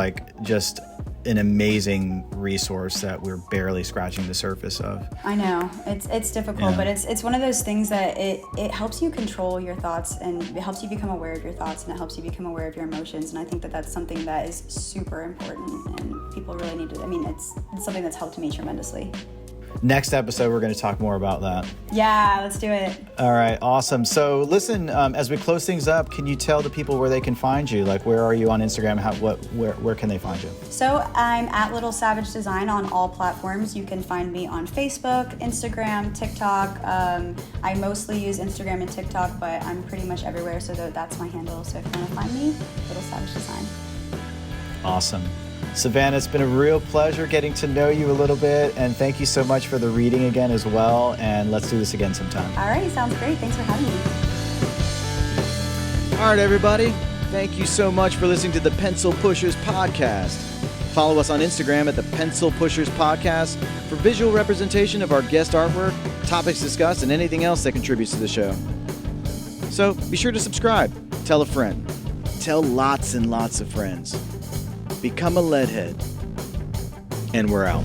an amazing resource that we're barely scratching the surface of. I know it's difficult, but it's one of those things that it helps you control your thoughts, and it helps you become aware of your thoughts, and it helps you become aware of your emotions. And I think that that's something that is super important, and people really need to. I mean, it's something that's helped me tremendously. Next episode, we're going to talk more about that. Yeah, let's do it. All right, awesome. So listen, as we close things up, can you tell the people where they can find you? Like, where are you on Instagram? Where can they find you? So I'm at Little Savage Design on all platforms. You can find me on Facebook, Instagram, TikTok. I mostly use Instagram and TikTok, but I'm pretty much everywhere, so that's my handle. So if you want to find me, Little Savage Design. Awesome. Savannah, it's been a real pleasure getting to know you a little bit, and thank you so much for the reading again as well, and let's do this again sometime. All right, sounds great. Thanks for having me. All right, everybody. Thank you so much for listening to the Pencil Pushers Podcast. Follow us on Instagram at the Pencil Pushers Podcast for visual representation of our guest artwork, topics discussed, and anything else that contributes to the show. So be sure to subscribe, tell a friend, tell lots and lots of friends. Become a leadhead. And we're out.